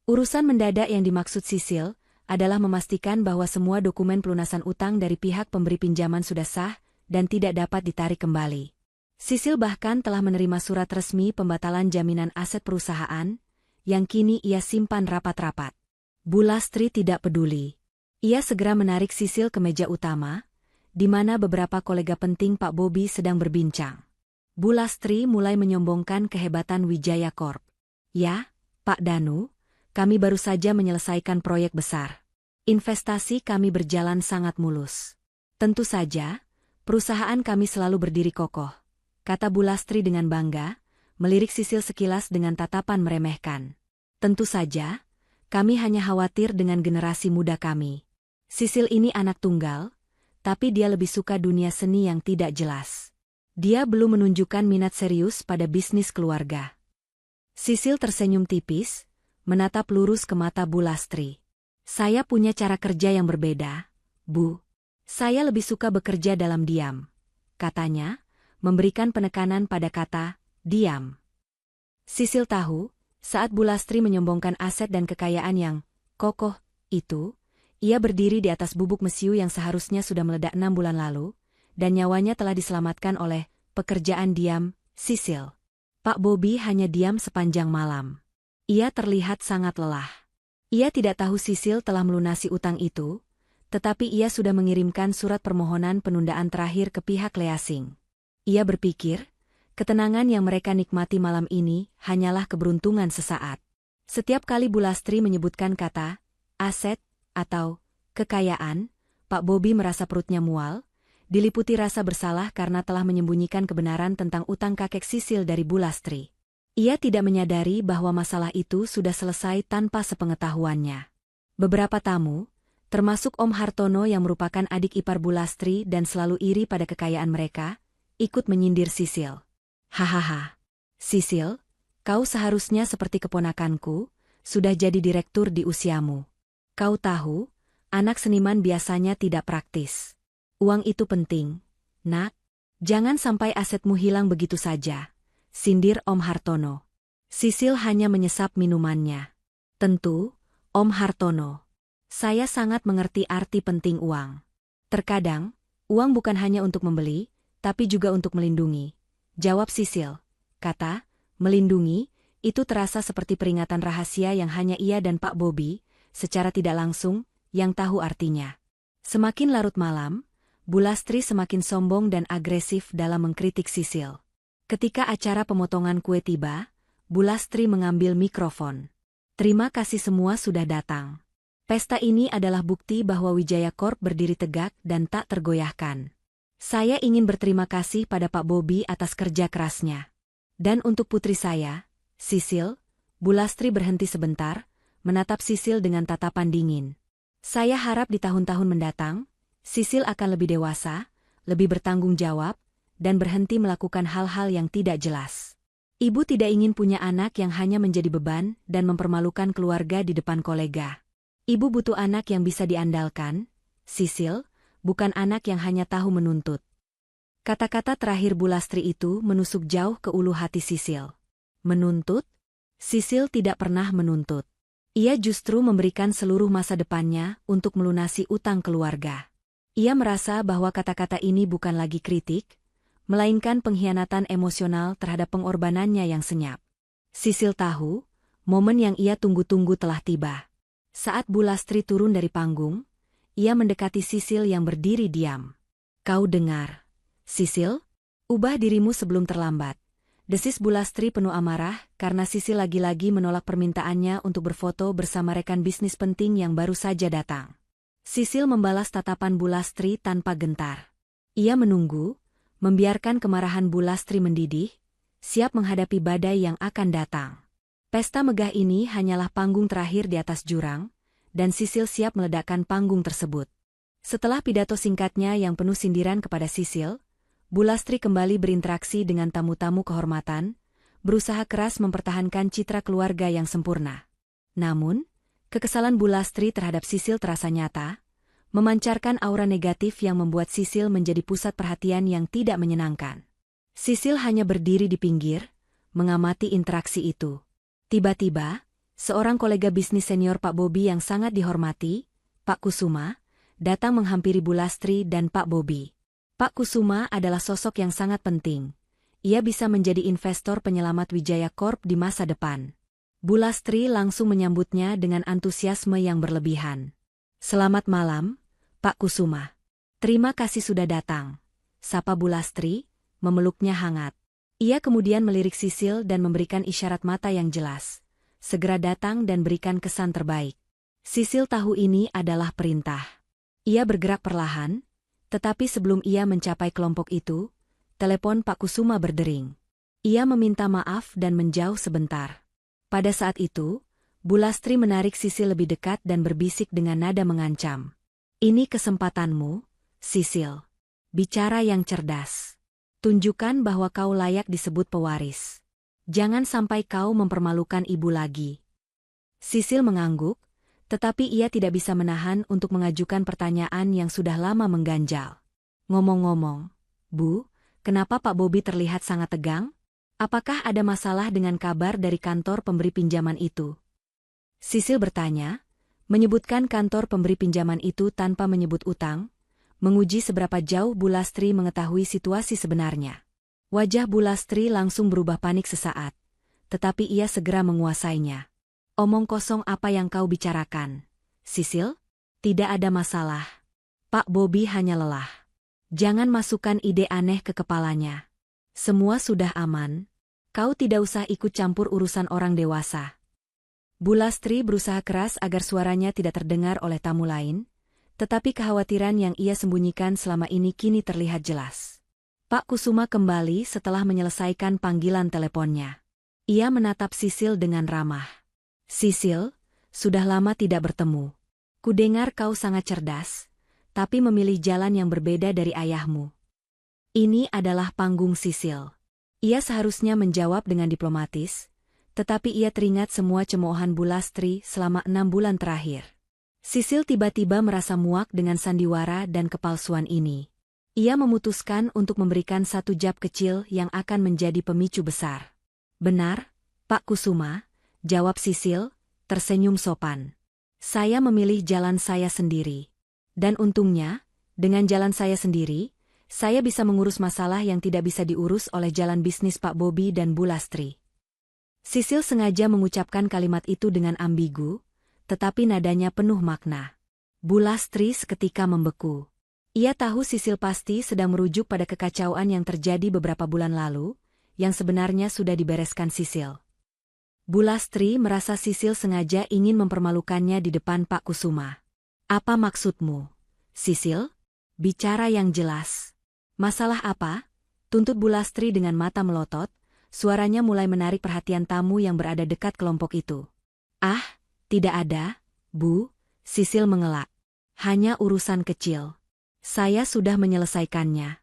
Urusan mendadak yang dimaksud Sisil adalah memastikan bahwa semua dokumen pelunasan utang dari pihak pemberi pinjaman sudah sah dan tidak dapat ditarik kembali. Sisil bahkan telah menerima surat resmi pembatalan jaminan aset perusahaan, yang kini ia simpan rapat-rapat. Bu Lastri tidak peduli. Ia segera menarik Sisil ke meja utama, di mana beberapa kolega penting Pak Bobi sedang berbincang. Bu Lastri mulai menyombongkan kehebatan Wijaya Corp. Ya, Pak Danu, kami baru saja menyelesaikan proyek besar. Investasi kami berjalan sangat mulus. Tentu saja, perusahaan kami selalu berdiri kokoh, kata Bu Lastri dengan bangga, melirik Sisil sekilas dengan tatapan meremehkan. Tentu saja, kami hanya khawatir dengan generasi muda kami. Sisil ini anak tunggal, tapi dia lebih suka dunia seni yang tidak jelas. Dia belum menunjukkan minat serius pada bisnis keluarga. Sisil tersenyum tipis, menatap lurus ke mata Bu Lastri. Saya punya cara kerja yang berbeda, Bu. Saya lebih suka bekerja dalam diam, katanya, memberikan penekanan pada kata, diam. Sisil tahu, saat Bu Lastri menyombongkan aset dan kekayaan yang kokoh itu, ia berdiri di atas bubuk mesiu yang seharusnya sudah meledak 6 bulan lalu, dan nyawanya telah diselamatkan oleh pekerjaan diam, Sisil. Pak Bobi hanya diam sepanjang malam. Ia terlihat sangat lelah. Ia tidak tahu Sisil telah melunasi utang itu, tetapi ia sudah mengirimkan surat permohonan penundaan terakhir ke pihak Leasing. Ia berpikir, ketenangan yang mereka nikmati malam ini hanyalah keberuntungan sesaat. Setiap kali Bu Lastri menyebutkan kata aset atau kekayaan, Pak Bobi merasa perutnya mual, diliputi rasa bersalah karena telah menyembunyikan kebenaran tentang utang kakek Sisil dari Bu Lastri. Ia tidak menyadari bahwa masalah itu sudah selesai tanpa sepengetahuannya. Beberapa tamu, termasuk Om Hartono yang merupakan adik ipar Bu Lastri dan selalu iri pada kekayaan mereka, ikut menyindir Sisil. Hahaha. Sisil, kau seharusnya seperti keponakanku, sudah jadi direktur di usiamu. Kau tahu, anak seniman biasanya tidak praktis. Uang itu penting, nak. Jangan sampai asetmu hilang begitu saja, sindir Om Hartono. Sisil hanya menyesap minumannya. Tentu, Om Hartono. Saya sangat mengerti arti penting uang. Terkadang, uang bukan hanya untuk membeli, tapi juga untuk melindungi. Jawab Sisil. Kata, melindungi, itu terasa seperti peringatan rahasia yang hanya ia dan Pak Bobi, secara tidak langsung, yang tahu artinya. Semakin larut malam, Bu Lastri semakin sombong dan agresif dalam mengkritik Sisil. Ketika acara pemotongan kue tiba, Bu Lastri mengambil mikrofon. Terima kasih semua sudah datang. Pesta ini adalah bukti bahwa Wijaya Corp berdiri tegak dan tak tergoyahkan. Saya ingin berterima kasih pada Pak Bobi atas kerja kerasnya. Dan untuk putri saya, Sisil, Bu Lastri berhenti sebentar, menatap Sisil dengan tatapan dingin. Saya harap di tahun-tahun mendatang, Sisil akan lebih dewasa, lebih bertanggung jawab, dan berhenti melakukan hal-hal yang tidak jelas. Ibu tidak ingin punya anak yang hanya menjadi beban dan mempermalukan keluarga di depan kolega. Ibu butuh anak yang bisa diandalkan, Sisil, bukan anak yang hanya tahu menuntut. Kata-kata terakhir Bu Lastri itu menusuk jauh ke ulu hati Sisil. Menuntut? Sisil tidak pernah menuntut. Ia justru memberikan seluruh masa depannya untuk melunasi utang keluarga. Ia merasa bahwa kata-kata ini bukan lagi kritik, melainkan pengkhianatan emosional terhadap pengorbanannya yang senyap. Sisil tahu, momen yang ia tunggu-tunggu telah tiba. Saat Bu Lastri turun dari panggung, ia mendekati Sisil yang berdiri diam. Kau dengar, Sisil? Ubah dirimu sebelum terlambat. Desis Bu Lastri penuh amarah karena Sisil lagi-lagi menolak permintaannya untuk berfoto bersama rekan bisnis penting yang baru saja datang. Sisil membalas tatapan Bu Lastri tanpa gentar. Ia menunggu, membiarkan kemarahan Bu Lastri mendidih, siap menghadapi badai yang akan datang. Pesta megah ini hanyalah panggung terakhir di atas jurang, dan Sisil siap meledakkan panggung tersebut. Setelah pidato singkatnya yang penuh sindiran kepada Sisil, Bu Lastri kembali berinteraksi dengan tamu-tamu kehormatan, berusaha keras mempertahankan citra keluarga yang sempurna. Namun, kekesalan Bu Lastri terhadap Sisil terasa nyata, memancarkan aura negatif yang membuat Sisil menjadi pusat perhatian yang tidak menyenangkan. Sisil hanya berdiri di pinggir, mengamati interaksi itu. Tiba-tiba, seorang kolega bisnis senior Pak Bobi yang sangat dihormati, Pak Kusuma, datang menghampiri Bu Lastri dan Pak Bobi. Pak Kusuma adalah sosok yang sangat penting. Ia bisa menjadi investor penyelamat Wijaya Corp di masa depan. Bu Lastri langsung menyambutnya dengan antusiasme yang berlebihan. Selamat malam, Pak Kusuma. Terima kasih sudah datang. Sapa Bu Lastri, memeluknya hangat. Ia kemudian melirik Sisil dan memberikan isyarat mata yang jelas. Segera datang dan berikan kesan terbaik. Sisil tahu ini adalah perintah. Ia bergerak perlahan, tetapi sebelum ia mencapai kelompok itu, telepon Pak Kusuma berdering. Ia meminta maaf dan menjauh sebentar. Pada saat itu, Bu Lastri menarik Sisil lebih dekat dan berbisik dengan nada mengancam. Ini kesempatanmu, Sisil. Bicara yang cerdas. Tunjukkan bahwa kau layak disebut pewaris. Jangan sampai kau mempermalukan ibu lagi. Sisil mengangguk, tetapi ia tidak bisa menahan untuk mengajukan pertanyaan yang sudah lama mengganjal. Ngomong-ngomong, Bu, kenapa Pak Bobby terlihat sangat tegang? Apakah ada masalah dengan kabar dari kantor pemberi pinjaman itu? Sisil bertanya, menyebutkan kantor pemberi pinjaman itu tanpa menyebut utang, menguji seberapa jauh Bu Lastri mengetahui situasi sebenarnya. Wajah Bu Lastri langsung berubah panik sesaat, tetapi ia segera menguasainya. Omong kosong apa yang kau bicarakan, Sisil? Tidak ada masalah. Pak Bobby hanya lelah. Jangan masukkan ide aneh ke kepalanya. Semua sudah aman. Kau tidak usah ikut campur urusan orang dewasa. Bu Lastri berusaha keras agar suaranya tidak terdengar oleh tamu lain, tetapi kekhawatiran yang ia sembunyikan selama ini kini terlihat jelas. Pak Kusuma kembali setelah menyelesaikan panggilan teleponnya. Ia menatap Sisil dengan ramah. Sisil, sudah lama tidak bertemu. Kudengar kau sangat cerdas, tapi memilih jalan yang berbeda dari ayahmu. Ini adalah panggung Sisil. Ia seharusnya menjawab dengan diplomatis, tetapi ia teringat semua cemoohan Bu Lastri selama 6 bulan terakhir. Sisil tiba-tiba merasa muak dengan sandiwara dan kepalsuan ini. Ia memutuskan untuk memberikan satu jab kecil yang akan menjadi pemicu besar. Benar, Pak Kusuma, jawab Sisil, tersenyum sopan. Saya memilih jalan saya sendiri. Dan untungnya, dengan jalan saya sendiri, saya bisa mengurus masalah yang tidak bisa diurus oleh jalan bisnis Pak Bobby dan Bu Lastri. Sisil sengaja mengucapkan kalimat itu dengan ambigu, tetapi nadanya penuh makna. Bu Lastri seketika membeku. Ia tahu Sisil pasti sedang merujuk pada kekacauan yang terjadi beberapa bulan lalu, yang sebenarnya sudah dibereskan Sisil. Bu Lastri merasa Sisil sengaja ingin mempermalukannya di depan Pak Kusuma. Apa maksudmu, Sisil? Bicara yang jelas. Masalah apa? Tuntut Bu Lastri dengan mata melotot, suaranya mulai menarik perhatian tamu yang berada dekat kelompok itu. Ah, tidak ada, Bu, Sisil mengelak. Hanya urusan kecil. Saya sudah menyelesaikannya.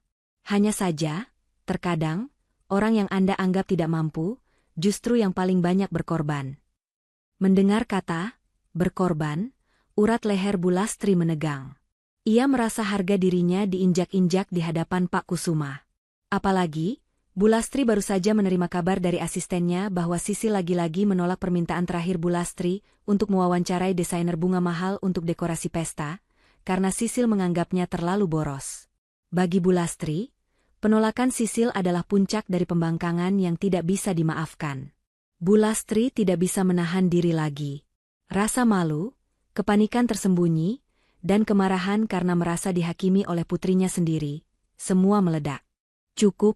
Hanya saja, terkadang, orang yang Anda anggap tidak mampu, justru yang paling banyak berkorban. Mendengar kata, berkorban, urat leher Bu Lastri menegang. Ia merasa harga dirinya diinjak-injak di hadapan Pak Kusuma. Apalagi, Bu Lastri baru saja menerima kabar dari asistennya bahwa Sisil lagi-lagi menolak permintaan terakhir Bu Lastri untuk mewawancarai desainer bunga mahal untuk dekorasi pesta, karena Sisil menganggapnya terlalu boros. Bagi Bu Lastri, penolakan Sisil adalah puncak dari pembangkangan yang tidak bisa dimaafkan. Bu Lastri tidak bisa menahan diri lagi. Rasa malu, kepanikan tersembunyi, dan kemarahan karena merasa dihakimi oleh putrinya sendiri, semua meledak. Cukup,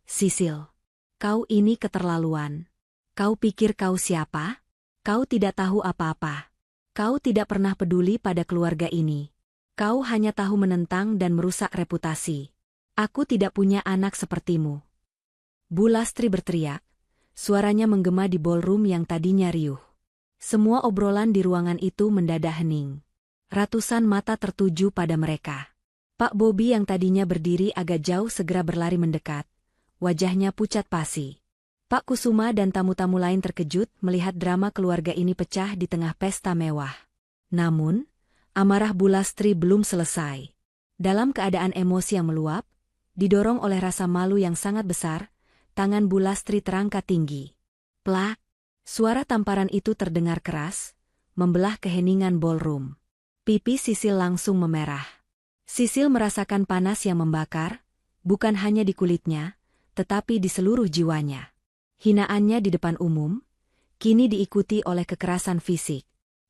Sisil. Kau ini keterlaluan. Kau pikir kau siapa? Kau tidak tahu apa-apa. Kau tidak pernah peduli pada keluarga ini. Kau hanya tahu menentang dan merusak reputasi. Aku tidak punya anak sepertimu. Bu Lastri berteriak, suaranya menggema di ballroom yang tadinya riuh. Semua obrolan di ruangan itu mendadak hening. Ratusan mata tertuju pada mereka. Pak Bobby yang tadinya berdiri agak jauh segera berlari mendekat. Wajahnya pucat pasi. Pak Kusuma dan tamu-tamu lain terkejut melihat drama keluarga ini pecah di tengah pesta mewah. Namun, amarah Bu Lastri belum selesai. Dalam keadaan emosi yang meluap, didorong oleh rasa malu yang sangat besar, tangan Bu Lastri terangkat tinggi. Plak! Suara tamparan itu terdengar keras, membelah keheningan ballroom. Pipi Sisil langsung memerah. Sisil merasakan panas yang membakar, bukan hanya di kulitnya, tetapi di seluruh jiwanya. Hinaannya di depan umum, kini diikuti oleh kekerasan fisik.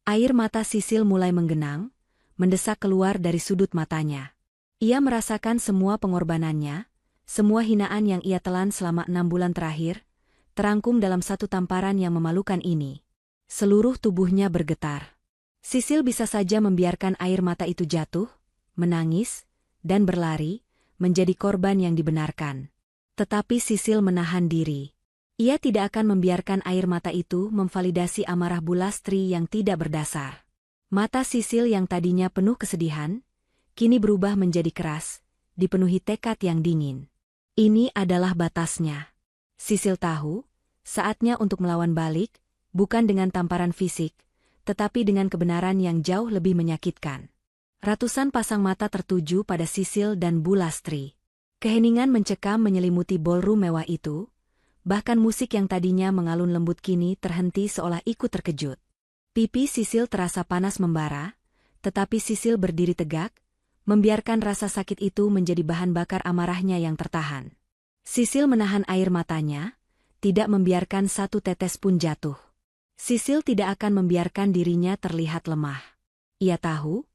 Air mata Sisil mulai menggenang, mendesak keluar dari sudut matanya. Ia merasakan semua pengorbanannya, semua hinaan yang ia telan selama 6 bulan terakhir, terangkum dalam satu tamparan yang memalukan ini. Seluruh tubuhnya bergetar. Sisil bisa saja membiarkan air mata itu jatuh, menangis, dan berlari, menjadi korban yang dibenarkan. Tetapi Sisil menahan diri. Ia tidak akan membiarkan air mata itu memvalidasi amarah Bu Lastri yang tidak berdasar. Mata Sisil yang tadinya penuh kesedihan, kini berubah menjadi keras, dipenuhi tekad yang dingin. Ini adalah batasnya. Sisil tahu, saatnya untuk melawan balik, bukan dengan tamparan fisik, tetapi dengan kebenaran yang jauh lebih menyakitkan. Ratusan pasang mata tertuju pada Sisil dan Bu Lastri. Keheningan mencekam menyelimuti ballroom mewah itu, bahkan musik yang tadinya mengalun lembut kini terhenti seolah ikut terkejut. Pipi Sisil terasa panas membara, tetapi Sisil berdiri tegak, membiarkan rasa sakit itu menjadi bahan bakar amarahnya yang tertahan. Sisil menahan air matanya, tidak membiarkan satu tetes pun jatuh. Sisil tidak akan membiarkan dirinya terlihat lemah. Ia tahu,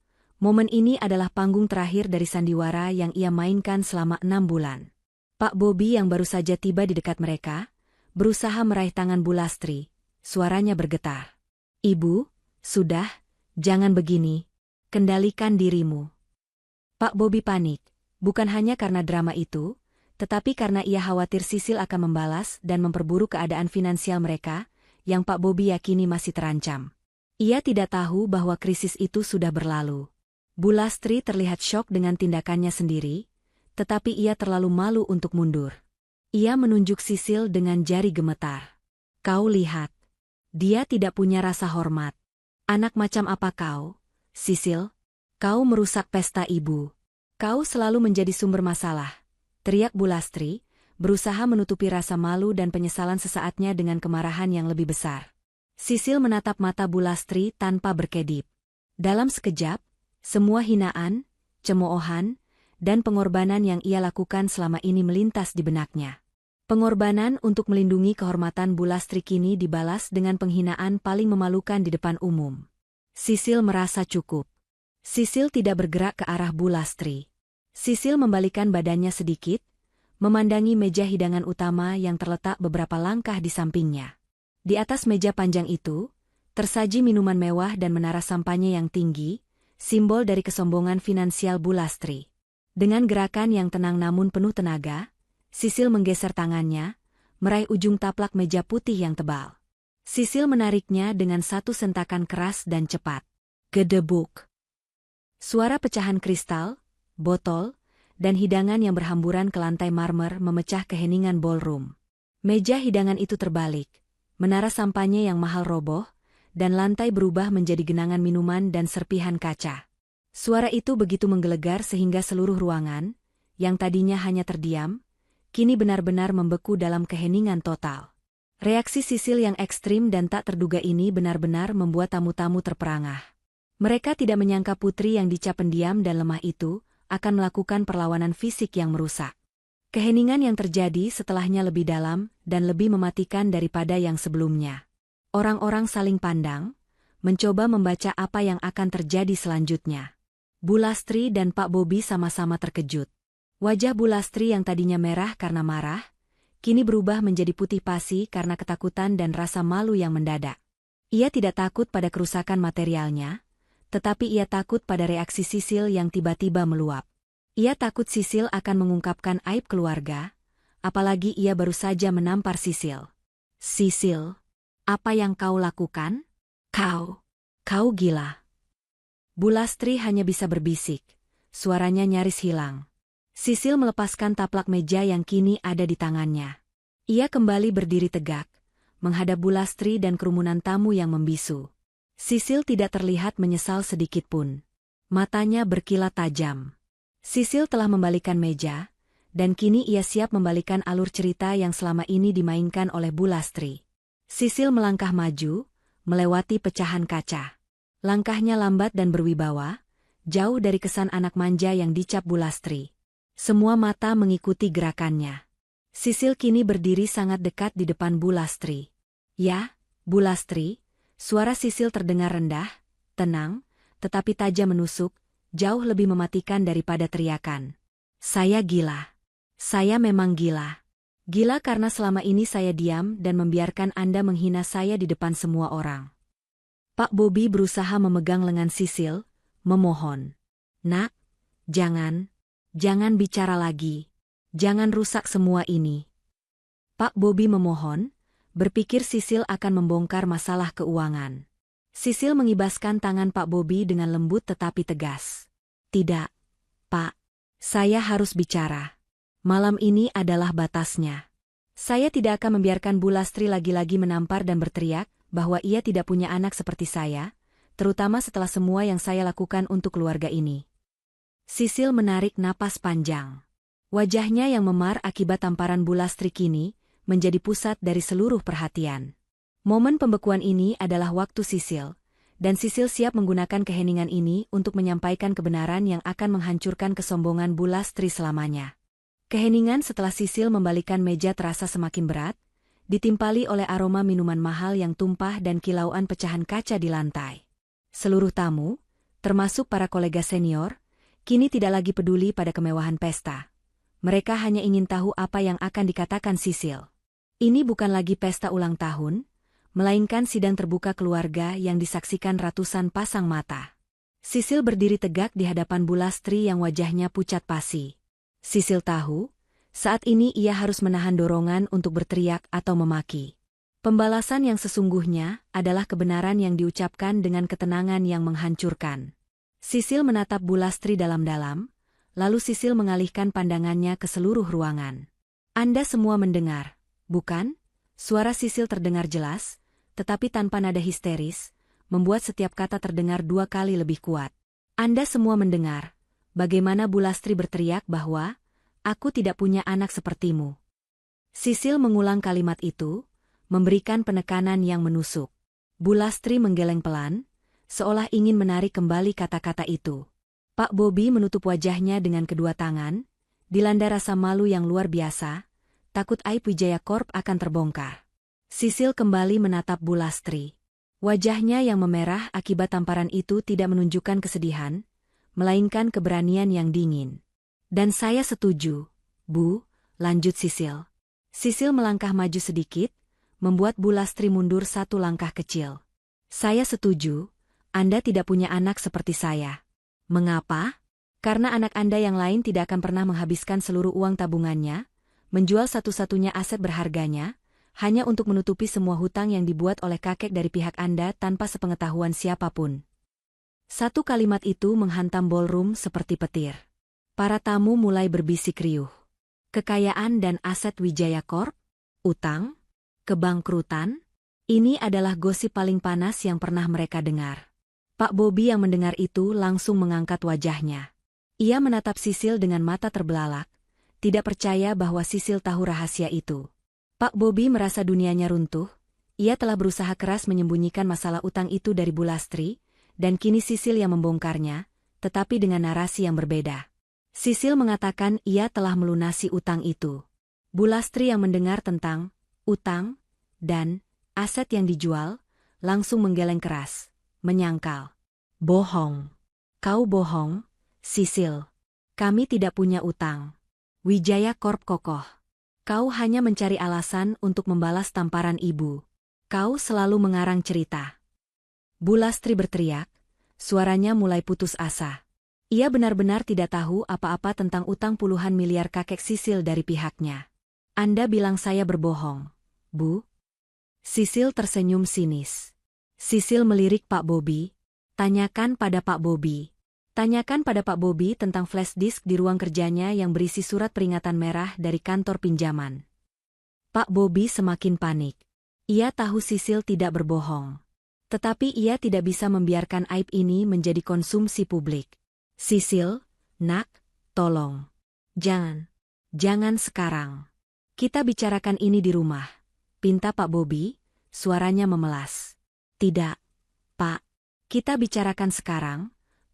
momen ini adalah panggung terakhir dari sandiwara yang ia mainkan selama 6 bulan. Pak Bobi yang baru saja tiba di dekat mereka, berusaha meraih tangan Bu Lastri, suaranya bergetar. "Ibu, sudah, jangan begini, kendalikan dirimu." Pak Bobi panik, bukan hanya karena drama itu, tetapi karena ia khawatir Sisil akan membalas dan memperburuk keadaan finansial mereka, yang Pak Bobi yakini masih terancam. Ia tidak tahu bahwa krisis itu sudah berlalu. Bu Lastri terlihat syok dengan tindakannya sendiri, tetapi ia terlalu malu untuk mundur. Ia menunjuk Sisil dengan jari gemetar. "Kau lihat, dia tidak punya rasa hormat. Anak macam apa kau, Sisil? Kau merusak pesta ibu. Kau selalu menjadi sumber masalah," teriak Bu Lastri, berusaha menutupi rasa malu dan penyesalan sesaatnya dengan kemarahan yang lebih besar. Sisil menatap mata Bu Lastri tanpa berkedip. Dalam sekejap, semua hinaan, cemoohan, dan pengorbanan yang ia lakukan selama ini melintas di benaknya. Pengorbanan untuk melindungi kehormatan Bu Lastri kini dibalas dengan penghinaan paling memalukan di depan umum. Sisil merasa cukup. Sisil tidak bergerak ke arah Bu Lastri. Sisil membalikkan badannya sedikit, memandangi meja hidangan utama yang terletak beberapa langkah di sampingnya. Di atas meja panjang itu, tersaji minuman mewah dan menara sampahnya yang tinggi, simbol dari kesombongan finansial Bu Lastri. Dengan gerakan yang tenang namun penuh tenaga, Sisil menggeser tangannya, meraih ujung taplak meja putih yang tebal. Sisil menariknya dengan satu sentakan keras dan cepat. Gedebuk. Suara pecahan kristal, botol, dan hidangan yang berhamburan ke lantai marmer memecah keheningan ballroom. Meja hidangan itu terbalik, menara sampahnya yang mahal roboh, dan lantai berubah menjadi genangan minuman dan serpihan kaca. Suara itu begitu menggelegar sehingga seluruh ruangan, yang tadinya hanya terdiam, kini benar-benar membeku dalam keheningan total. Reaksi Sisil yang ekstrim dan tak terduga ini benar-benar membuat tamu-tamu terperangah. Mereka tidak menyangka putri yang dicap pendiam dan lemah itu akan melakukan perlawanan fisik yang merusak. Keheningan yang terjadi setelahnya lebih dalam dan lebih mematikan daripada yang sebelumnya. Orang-orang saling pandang, mencoba membaca apa yang akan terjadi selanjutnya. Bu Lastri dan Pak Bobi sama-sama terkejut. Wajah Bu Lastri yang tadinya merah karena marah, kini berubah menjadi putih pasi karena ketakutan dan rasa malu yang mendadak. Ia tidak takut pada kerusakan materialnya, tetapi ia takut pada reaksi Sisil yang tiba-tiba meluap. Ia takut Sisil akan mengungkapkan aib keluarga, apalagi ia baru saja menampar Sisil. "Sisil, apa yang kau lakukan? Kau gila." Bu Lastri hanya bisa berbisik, suaranya nyaris hilang. Sisil melepaskan taplak meja yang kini ada di tangannya. Ia kembali berdiri tegak, menghadap Bu Lastri dan kerumunan tamu yang membisu. Sisil tidak terlihat menyesal sedikitpun. Matanya berkilat tajam. Sisil telah membalikkan meja, dan kini ia siap membalikkan alur cerita yang selama ini dimainkan oleh Bu Lastri. Sisil melangkah maju, melewati pecahan kaca. Langkahnya lambat dan berwibawa, jauh dari kesan anak manja yang dicap Bu Lastri. Semua mata mengikuti gerakannya. Sisil kini berdiri sangat dekat di depan Bu Lastri. "Ya, Bu Lastri," suara Sisil terdengar rendah, tenang, tetapi tajam menusuk, jauh lebih mematikan daripada teriakan. "Saya gila. Saya memang gila. Gila karena selama ini saya diam dan membiarkan Anda menghina saya di depan semua orang." Pak Bobi berusaha memegang lengan Sisil, memohon. "Nak, jangan bicara lagi. Jangan rusak semua ini." Pak Bobi memohon, berpikir Sisil akan membongkar masalah keuangan. Sisil mengibaskan tangan Pak Bobi dengan lembut tetapi tegas. "Tidak, Pak. Saya harus bicara. Malam ini adalah batasnya. Saya tidak akan membiarkan Bu Lastri lagi-lagi menampar dan berteriak bahwa ia tidak punya anak seperti saya, terutama setelah semua yang saya lakukan untuk keluarga ini." Sisil menarik napas panjang. Wajahnya yang memar akibat tamparan Bulastri kini menjadi pusat dari seluruh perhatian. Momen pembekuan ini adalah waktu Sisil, dan Sisil siap menggunakan keheningan ini untuk menyampaikan kebenaran yang akan menghancurkan kesombongan Bulastri selamanya. Keheningan setelah Sisil membalikan meja terasa semakin berat, ditimpali oleh aroma minuman mahal yang tumpah dan kilauan pecahan kaca di lantai. Seluruh tamu, termasuk para kolega senior, kini tidak lagi peduli pada kemewahan pesta. Mereka hanya ingin tahu apa yang akan dikatakan Sisil. Ini bukan lagi pesta ulang tahun, melainkan sidang terbuka keluarga yang disaksikan ratusan pasang mata. Sisil berdiri tegak di hadapan Bulastri yang wajahnya pucat pasi. Sisil tahu, saat ini ia harus menahan dorongan untuk berteriak atau memaki. Pembalasan yang sesungguhnya adalah kebenaran yang diucapkan dengan ketenangan yang menghancurkan. Sisil menatap Bulastri dalam-dalam, lalu Sisil mengalihkan pandangannya ke seluruh ruangan. Anda semua mendengar, bukan? Suara Sisil terdengar jelas, tetapi tanpa nada histeris, membuat setiap kata terdengar 2 kali lebih kuat. Anda semua mendengar, bagaimana Bulastri berteriak bahwa, aku tidak punya anak sepertimu. Sisil mengulang kalimat itu, memberikan penekanan yang menusuk. Bulastri menggeleng pelan, seolah ingin menarik kembali kata-kata itu. Pak Bobi menutup wajahnya dengan kedua tangan, dilanda rasa malu yang luar biasa, takut aib Wijaya Corp akan terbongkar. Sisil kembali menatap Bulastri. Wajahnya yang memerah akibat tamparan itu tidak menunjukkan kesedihan, melainkan keberanian yang dingin. Dan saya setuju, Bu, lanjut Sisil. Sisil melangkah maju sedikit, membuat Bulastri mundur 1 langkah kecil. Saya setuju, Anda tidak punya anak seperti saya. Mengapa? Karena anak Anda yang lain tidak akan pernah menghabiskan seluruh uang tabungannya, menjual satu-satunya aset berharganya, hanya untuk menutupi semua hutang yang dibuat oleh kakek dari pihak Anda tanpa sepengetahuan siapapun. Satu kalimat itu menghantam ballroom seperti petir. Para tamu mulai berbisik riuh. Kekayaan dan aset Wijaya Corp? Utang? Kebangkrutan? Ini adalah gosip paling panas yang pernah mereka dengar. Pak Bobi yang mendengar itu langsung mengangkat wajahnya. Ia menatap Sisil dengan mata terbelalak, tidak percaya bahwa Sisil tahu rahasia itu. Pak Bobi merasa dunianya runtuh, ia telah berusaha keras menyembunyikan masalah utang itu dari Bulastri, dan kini Sisil yang membongkarnya, tetapi dengan narasi yang berbeda. Sisil mengatakan ia telah melunasi utang itu. Bulastri yang mendengar tentang utang dan aset yang dijual, langsung menggeleng keras. Menyangkal. Bohong. Kau bohong, Sisil. Kami tidak punya utang. Wijaya Corp kokoh. Kau hanya mencari alasan untuk membalas tamparan ibu. Kau selalu mengarang cerita. Bulastri berteriak, suaranya mulai putus asa. Ia benar-benar tidak tahu apa-apa tentang utang puluhan miliar kakek Sisil dari pihaknya. Anda bilang saya berbohong, Bu? Sisil tersenyum sinis. Sisil melirik Pak Bobi. Tanyakan pada Pak Bobi. Tanyakan pada Pak Bobi tentang flash disk di ruang kerjanya yang berisi surat peringatan merah dari kantor pinjaman. Pak Bobi semakin panik. Ia tahu Sisil tidak berbohong. Tetapi ia tidak bisa membiarkan aib ini menjadi konsumsi publik. Sisil, nak, tolong. Jangan. Jangan sekarang. Kita bicarakan ini di rumah. Pinta Pak Bobi, suaranya memelas. Tidak, Pak. Kita bicarakan sekarang,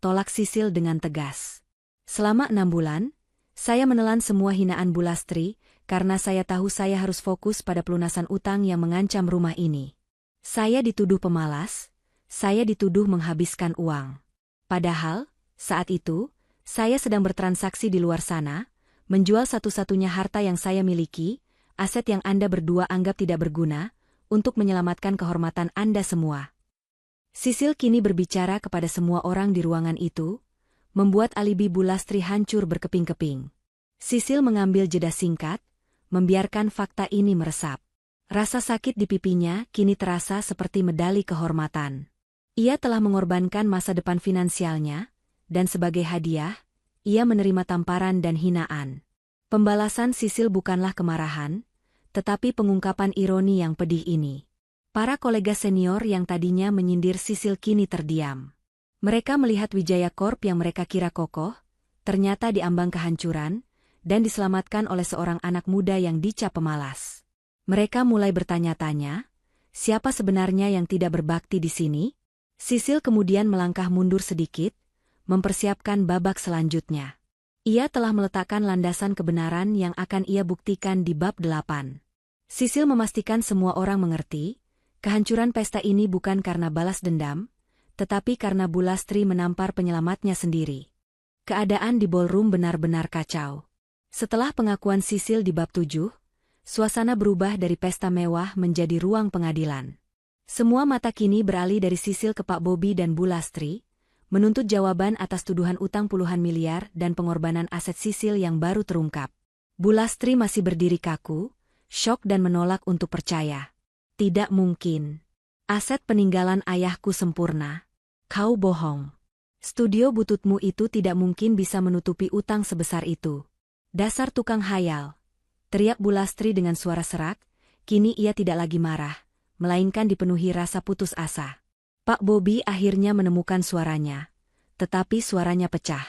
tolak Sisil dengan tegas. Selama 6 bulan, saya menelan semua hinaan Bulastri, karena saya tahu saya harus fokus pada pelunasan utang yang mengancam rumah ini. Saya dituduh pemalas, saya dituduh menghabiskan uang. Padahal, saat itu, saya sedang bertransaksi di luar sana, menjual satu-satunya harta yang saya miliki, aset yang Anda berdua anggap tidak berguna, untuk menyelamatkan kehormatan Anda semua. Sisil kini berbicara kepada semua orang di ruangan itu, membuat alibi Bulastri hancur berkeping-keping. Sisil mengambil jeda singkat, membiarkan fakta ini meresap. Rasa sakit di pipinya kini terasa seperti medali kehormatan. Ia telah mengorbankan masa depan finansialnya, dan sebagai hadiah, ia menerima tamparan dan hinaan. Pembalasan Sisil bukanlah kemarahan, tetapi pengungkapan ironi yang pedih ini. Para kolega senior yang tadinya menyindir Sisil kini terdiam. Mereka melihat Wijaya Corp yang mereka kira kokoh, ternyata diambang kehancuran, dan diselamatkan oleh seorang anak muda yang dicap pemalas. Mereka mulai bertanya-tanya, siapa sebenarnya yang tidak berbakti di sini? Sisil kemudian melangkah mundur sedikit, mempersiapkan babak selanjutnya. Ia telah meletakkan landasan kebenaran yang akan ia buktikan di bab 8. Sisil memastikan semua orang mengerti, kehancuran pesta ini bukan karena balas dendam, tetapi karena Bulastri menampar penyelamatnya sendiri. Keadaan di ballroom benar-benar kacau. Setelah pengakuan Sisil di bab 7, suasana berubah dari pesta mewah menjadi ruang pengadilan. Semua mata kini beralih dari Sisil ke Pak Bobi dan Bulastri, menuntut jawaban atas tuduhan utang puluhan miliar dan pengorbanan aset Sisil yang baru terungkap. Bulastri masih berdiri kaku, syok dan menolak untuk percaya. Tidak mungkin. Aset peninggalan ayahku sempurna. Kau bohong. Studio bututmu itu tidak mungkin bisa menutupi utang sebesar itu. Dasar tukang hayal. Teriak Bulastri dengan suara serak, kini ia tidak lagi marah, melainkan dipenuhi rasa putus asa. Pak Bobi akhirnya menemukan suaranya, tetapi suaranya pecah.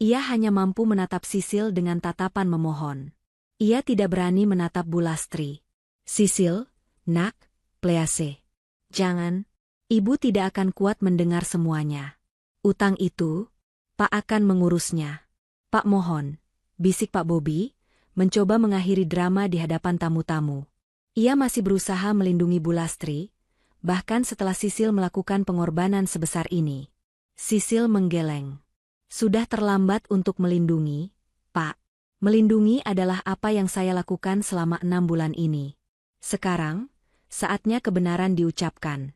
Ia hanya mampu menatap Sisil dengan tatapan memohon. Ia tidak berani menatap Bulastri. Sisil, nak, please. Jangan. Ibu tidak akan kuat mendengar semuanya. Utang itu, Pak akan mengurusnya. Pak mohon, bisik Pak Bobi, mencoba mengakhiri drama di hadapan tamu-tamu. Ia masih berusaha melindungi Bulastri, bahkan setelah Sisil melakukan pengorbanan sebesar ini. Sisil menggeleng. Sudah terlambat untuk melindungi, Pak. Melindungi adalah apa yang saya lakukan selama 6 bulan ini. Sekarang, saatnya kebenaran diucapkan.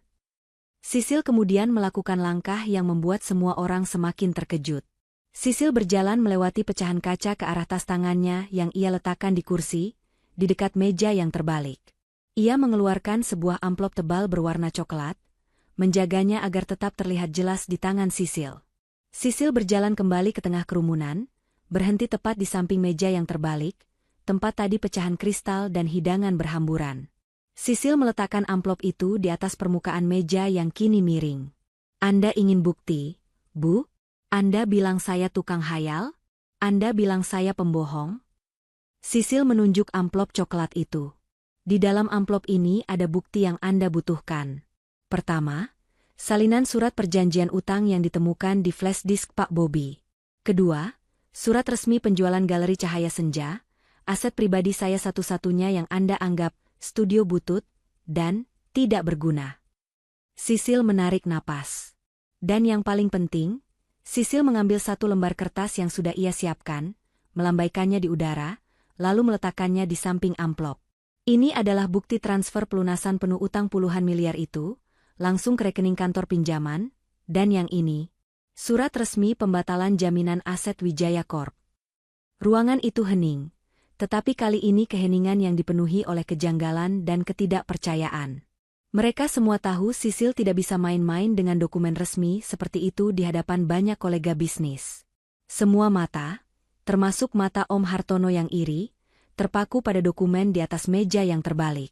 Sisil kemudian melakukan langkah yang membuat semua orang semakin terkejut. Sisil berjalan melewati pecahan kaca ke arah tas tangannya yang ia letakkan di kursi, di dekat meja yang terbalik. Ia mengeluarkan sebuah amplop tebal berwarna coklat, menjaganya agar tetap terlihat jelas di tangan Sisil. Sisil berjalan kembali ke tengah kerumunan, berhenti tepat di samping meja yang terbalik, tempat tadi pecahan kristal dan hidangan berhamburan. Sisil meletakkan amplop itu di atas permukaan meja yang kini miring. Anda ingin bukti, Bu? Anda bilang saya tukang hayal? Anda bilang saya pembohong? Sisil menunjuk amplop coklat itu. Di dalam amplop ini ada bukti yang Anda butuhkan. Pertama, salinan surat perjanjian utang yang ditemukan di flash disk Pak Bobi. Kedua, surat resmi penjualan Galeri Cahaya Senja, aset pribadi saya satu-satunya yang Anda anggap studio butut dan tidak berguna. Sisil menarik napas. Dan yang paling penting, Sisil mengambil satu lembar kertas yang sudah ia siapkan, melambaikannya di udara, lalu meletakkannya di samping amplop. Ini adalah bukti transfer pelunasan penuh utang puluhan miliar itu, langsung ke rekening kantor pinjaman, dan yang ini, surat resmi pembatalan jaminan aset Wijaya Corp. Ruangan itu hening, tetapi kali ini keheningan yang dipenuhi oleh kejanggalan dan ketidakpercayaan. Mereka semua tahu Sisil tidak bisa main-main dengan dokumen resmi seperti itu di hadapan banyak kolega bisnis. Semua mata, termasuk mata Om Hartono yang iri, terpaku pada dokumen di atas meja yang terbalik.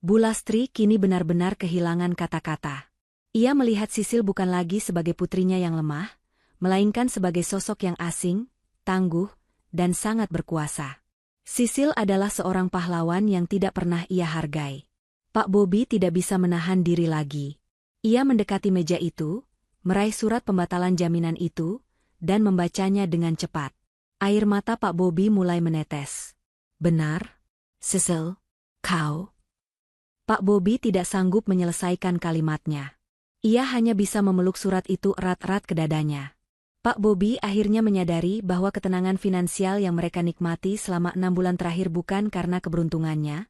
Bulastri kini benar-benar kehilangan kata-kata. Ia melihat Sisil bukan lagi sebagai putrinya yang lemah, melainkan sebagai sosok yang asing, tangguh, dan sangat berkuasa. Sisil adalah seorang pahlawan yang tidak pernah ia hargai. Pak Bobi tidak bisa menahan diri lagi. Ia mendekati meja itu, meraih surat pembatalan jaminan itu, dan membacanya dengan cepat. Air mata Pak Bobi mulai menetes. Benar, Sisil, kau. Pak Bobi tidak sanggup menyelesaikan kalimatnya. Ia hanya bisa memeluk surat itu erat-erat ke dadanya. Pak Bobi akhirnya menyadari bahwa ketenangan finansial yang mereka nikmati selama 6 bulan terakhir bukan karena keberuntungannya,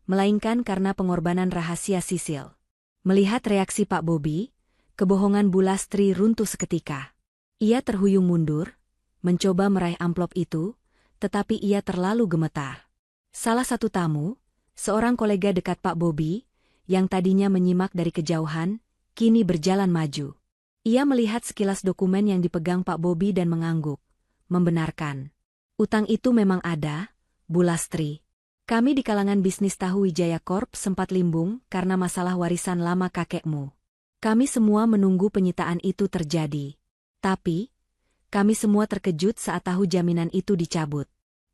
melainkan karena pengorbanan rahasia Sisil. Melihat reaksi Pak Bobi, kebohongan Bulastri runtuh seketika. Ia terhuyung mundur, mencoba meraih amplop itu, tetapi ia terlalu gemetar. Salah satu tamu, seorang kolega dekat Pak Bobi, yang tadinya menyimak dari kejauhan, kini berjalan maju. Ia melihat sekilas dokumen yang dipegang Pak Bobi dan mengangguk, membenarkan. Utang itu memang ada, Bulastri. Kami di kalangan bisnis tahu Wijaya Corp sempat limbung karena masalah warisan lama kakekmu. Kami semua menunggu penyitaan itu terjadi. Tapi, kami semua terkejut saat tahu jaminan itu dicabut.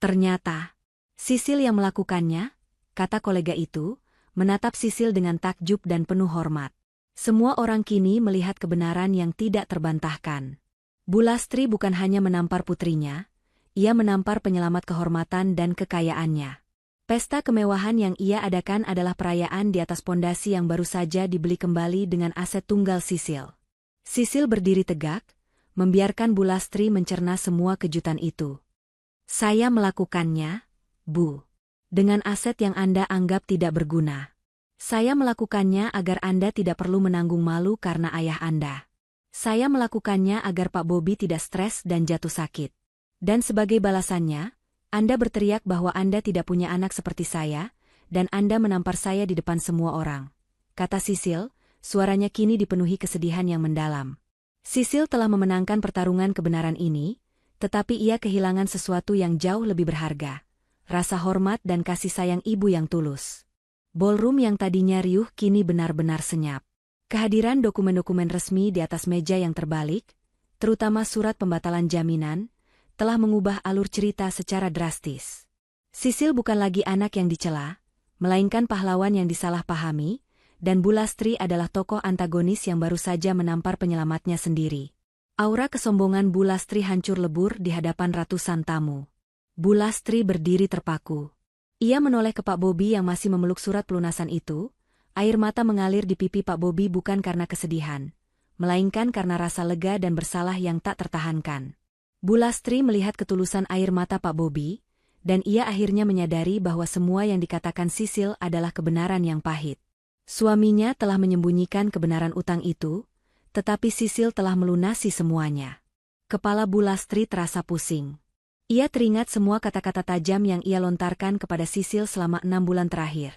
Ternyata, Sisil yang melakukannya, kata kolega itu, menatap Sisil dengan takjub dan penuh hormat. Semua orang kini melihat kebenaran yang tidak terbantahkan. Bu Lastri bukan hanya menampar putrinya, ia menampar penyelamat kehormatan dan kekayaannya. Pesta kemewahan yang ia adakan adalah perayaan di atas pondasi yang baru saja dibeli kembali dengan aset tunggal Sisil. Sisil berdiri tegak, membiarkan Bu Lastri mencerna semua kejutan itu. Saya melakukannya, Bu. Dengan aset yang Anda anggap tidak berguna. Saya melakukannya agar Anda tidak perlu menanggung malu karena ayah Anda. Saya melakukannya agar Pak Bobi tidak stres dan jatuh sakit. Dan sebagai balasannya, Anda berteriak bahwa Anda tidak punya anak seperti saya, dan Anda menampar saya di depan semua orang. Kata Sisil, suaranya kini dipenuhi kesedihan yang mendalam. Sisil telah memenangkan pertarungan kebenaran ini, tetapi ia kehilangan sesuatu yang jauh lebih berharga. Rasa hormat dan kasih sayang ibu yang tulus. Ballroom yang tadinya riuh kini benar-benar senyap. Kehadiran dokumen-dokumen resmi di atas meja yang terbalik, terutama surat pembatalan jaminan, telah mengubah alur cerita secara drastis. Sisil bukan lagi anak yang dicela, melainkan pahlawan yang disalahpahami, dan Bu Lastri adalah tokoh antagonis yang baru saja menampar penyelamatnya sendiri. Aura kesombongan Bu Lastri hancur lebur di hadapan ratusan tamu. Bu Lastri berdiri terpaku. Ia menoleh ke Pak Bobi yang masih memeluk surat pelunasan itu. Air mata mengalir di pipi Pak Bobi bukan karena kesedihan, melainkan karena rasa lega dan bersalah yang tak tertahankan. Bu Lastri melihat ketulusan air mata Pak Bobi, dan ia akhirnya menyadari bahwa semua yang dikatakan Sisil adalah kebenaran yang pahit. Suaminya telah menyembunyikan kebenaran utang itu, tetapi Sisil telah melunasi semuanya. Kepala Bu Lastri terasa pusing. Ia teringat semua kata-kata tajam yang ia lontarkan kepada Sisil selama 6 bulan terakhir.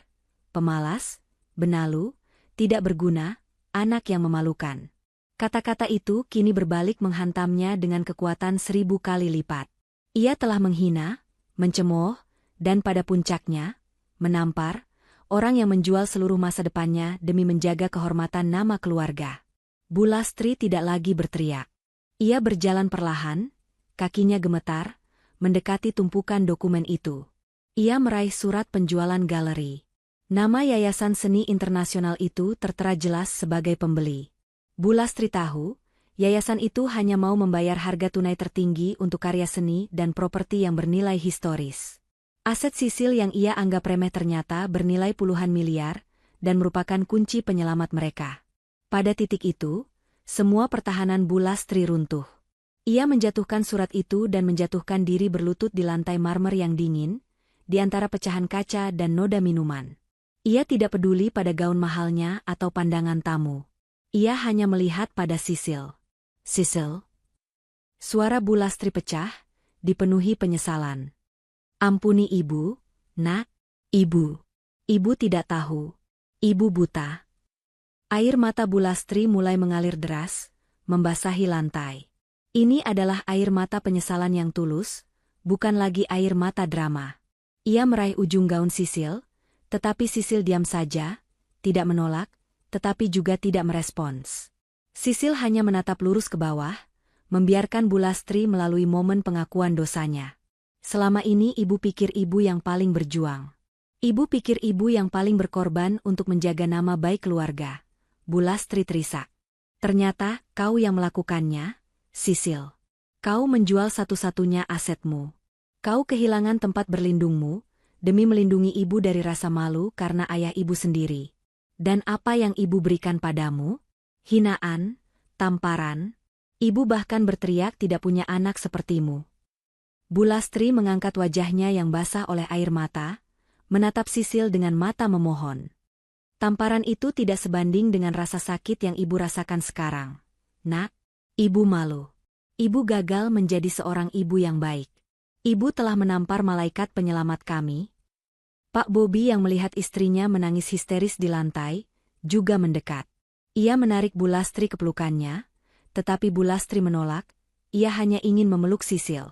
Pemalas, benalu, tidak berguna, anak yang memalukan. Kata-kata itu kini berbalik menghantamnya dengan kekuatan 1000 kali lipat. Ia telah menghina, mencemooh, dan pada puncaknya, menampar, orang yang menjual seluruh masa depannya demi menjaga kehormatan nama keluarga. Bu Lastri tidak lagi berteriak. Ia berjalan perlahan, kakinya gemetar, mendekati tumpukan dokumen itu. Ia meraih surat penjualan galeri. Nama Yayasan Seni Internasional itu tertera jelas sebagai pembeli. Bu Lastri tahu, yayasan itu hanya mau membayar harga tunai tertinggi untuk karya seni dan properti yang bernilai historis. Aset Sisil yang ia anggap remeh ternyata bernilai puluhan miliar, dan merupakan kunci penyelamat mereka. Pada titik itu, semua pertahanan Bu Lastri runtuh. Ia menjatuhkan surat itu dan menjatuhkan diri berlutut di lantai marmer yang dingin, di antara pecahan kaca dan noda minuman. Ia tidak peduli pada gaun mahalnya atau pandangan tamu. Ia hanya melihat pada Sisil. Sisil. Suara Bu Lastri pecah, dipenuhi penyesalan. Ampuni ibu, nak, ibu. Ibu tidak tahu. Ibu buta. Air mata Bu Lastri mulai mengalir deras, membasahi lantai. Ini adalah air mata penyesalan yang tulus, bukan lagi air mata drama. Ia meraih ujung gaun Sisil, tetapi Sisil diam saja, tidak menolak, tetapi juga tidak merespons. Sisil hanya menatap lurus ke bawah, membiarkan Bu Lastri melalui momen pengakuan dosanya. Selama ini ibu pikir ibu yang paling berjuang. Ibu pikir ibu yang paling berkorban untuk menjaga nama baik keluarga. Bu Lastri terisak. Ternyata kau yang melakukannya, Sisil. Kau menjual satu-satunya asetmu. Kau kehilangan tempat berlindungmu, demi melindungi ibu dari rasa malu karena ayah ibu sendiri. Dan apa yang ibu berikan padamu? Hinaan, tamparan. Ibu bahkan berteriak tidak punya anak sepertimu. Bu Lastri mengangkat wajahnya yang basah oleh air mata, menatap Sisil dengan mata memohon. Tamparan itu tidak sebanding dengan rasa sakit yang ibu rasakan sekarang. Nak, ibu malu. Ibu gagal menjadi seorang ibu yang baik. Ibu telah menampar malaikat penyelamat kami. Pak Bobi yang melihat istrinya menangis histeris di lantai, juga mendekat. Ia menarik Bu Lastri ke pelukannya, tetapi Bu Lastri menolak, ia hanya ingin memeluk Sisil.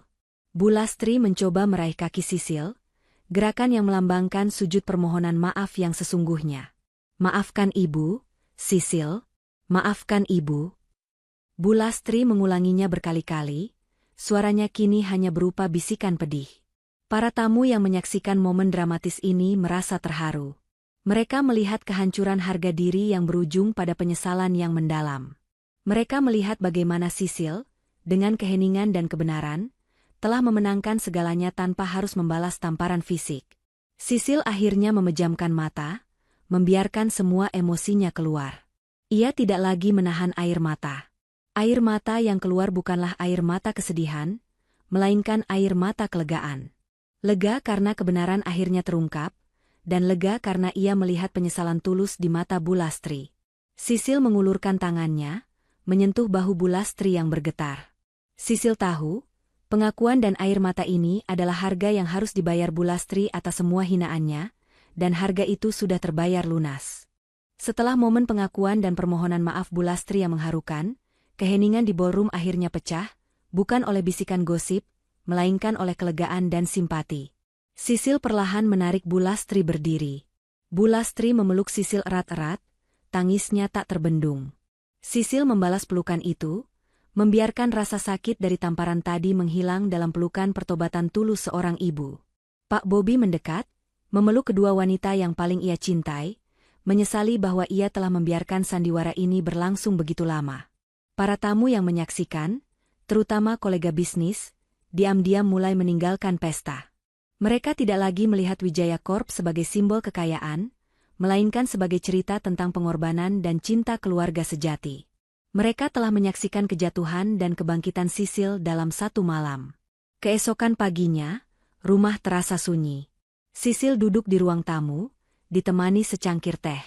Bu Lastri mencoba meraih kaki Sisil, gerakan yang melambangkan sujud permohonan maaf yang sesungguhnya. Maafkan ibu, Sisil, maafkan ibu. Bu Lastri mengulanginya berkali-kali, suaranya kini hanya berupa bisikan pedih. Para tamu yang menyaksikan momen dramatis ini merasa terharu. Mereka melihat kehancuran harga diri yang berujung pada penyesalan yang mendalam. Mereka melihat bagaimana Sisil, dengan keheningan dan kebenaran, telah memenangkan segalanya tanpa harus membalas tamparan fisik. Sisil akhirnya memejamkan mata, membiarkan semua emosinya keluar. Ia tidak lagi menahan air mata. Air mata yang keluar bukanlah air mata kesedihan, melainkan air mata kelegaan. Lega karena kebenaran akhirnya terungkap, dan lega karena ia melihat penyesalan tulus di mata Bu Lastri. Sisil mengulurkan tangannya, menyentuh bahu Bu Lastri yang bergetar. Sisil tahu, pengakuan dan air mata ini adalah harga yang harus dibayar Bu Lastri atas semua hinaannya, dan harga itu sudah terbayar lunas. Setelah momen pengakuan dan permohonan maaf Bu Lastri yang mengharukan, keheningan di ballroom akhirnya pecah, bukan oleh bisikan gosip, melainkan oleh kelegaan dan simpati. Sisil perlahan menarik Bu Lastri berdiri. Bu Lastri memeluk Sisil erat-erat, tangisnya tak terbendung. Sisil membalas pelukan itu, membiarkan rasa sakit dari tamparan tadi menghilang dalam pelukan pertobatan tulus seorang ibu. Pak Bobi mendekat, memeluk kedua wanita yang paling ia cintai, menyesali bahwa ia telah membiarkan sandiwara ini berlangsung begitu lama. Para tamu yang menyaksikan, terutama kolega bisnis, diam-diam mulai meninggalkan pesta. Mereka tidak lagi melihat Wijaya Corp sebagai simbol kekayaan, melainkan sebagai cerita tentang pengorbanan dan cinta keluarga sejati. Mereka telah menyaksikan kejatuhan dan kebangkitan Sisil dalam satu malam. Keesokan paginya, rumah terasa sunyi. Sisil duduk di ruang tamu, ditemani secangkir teh.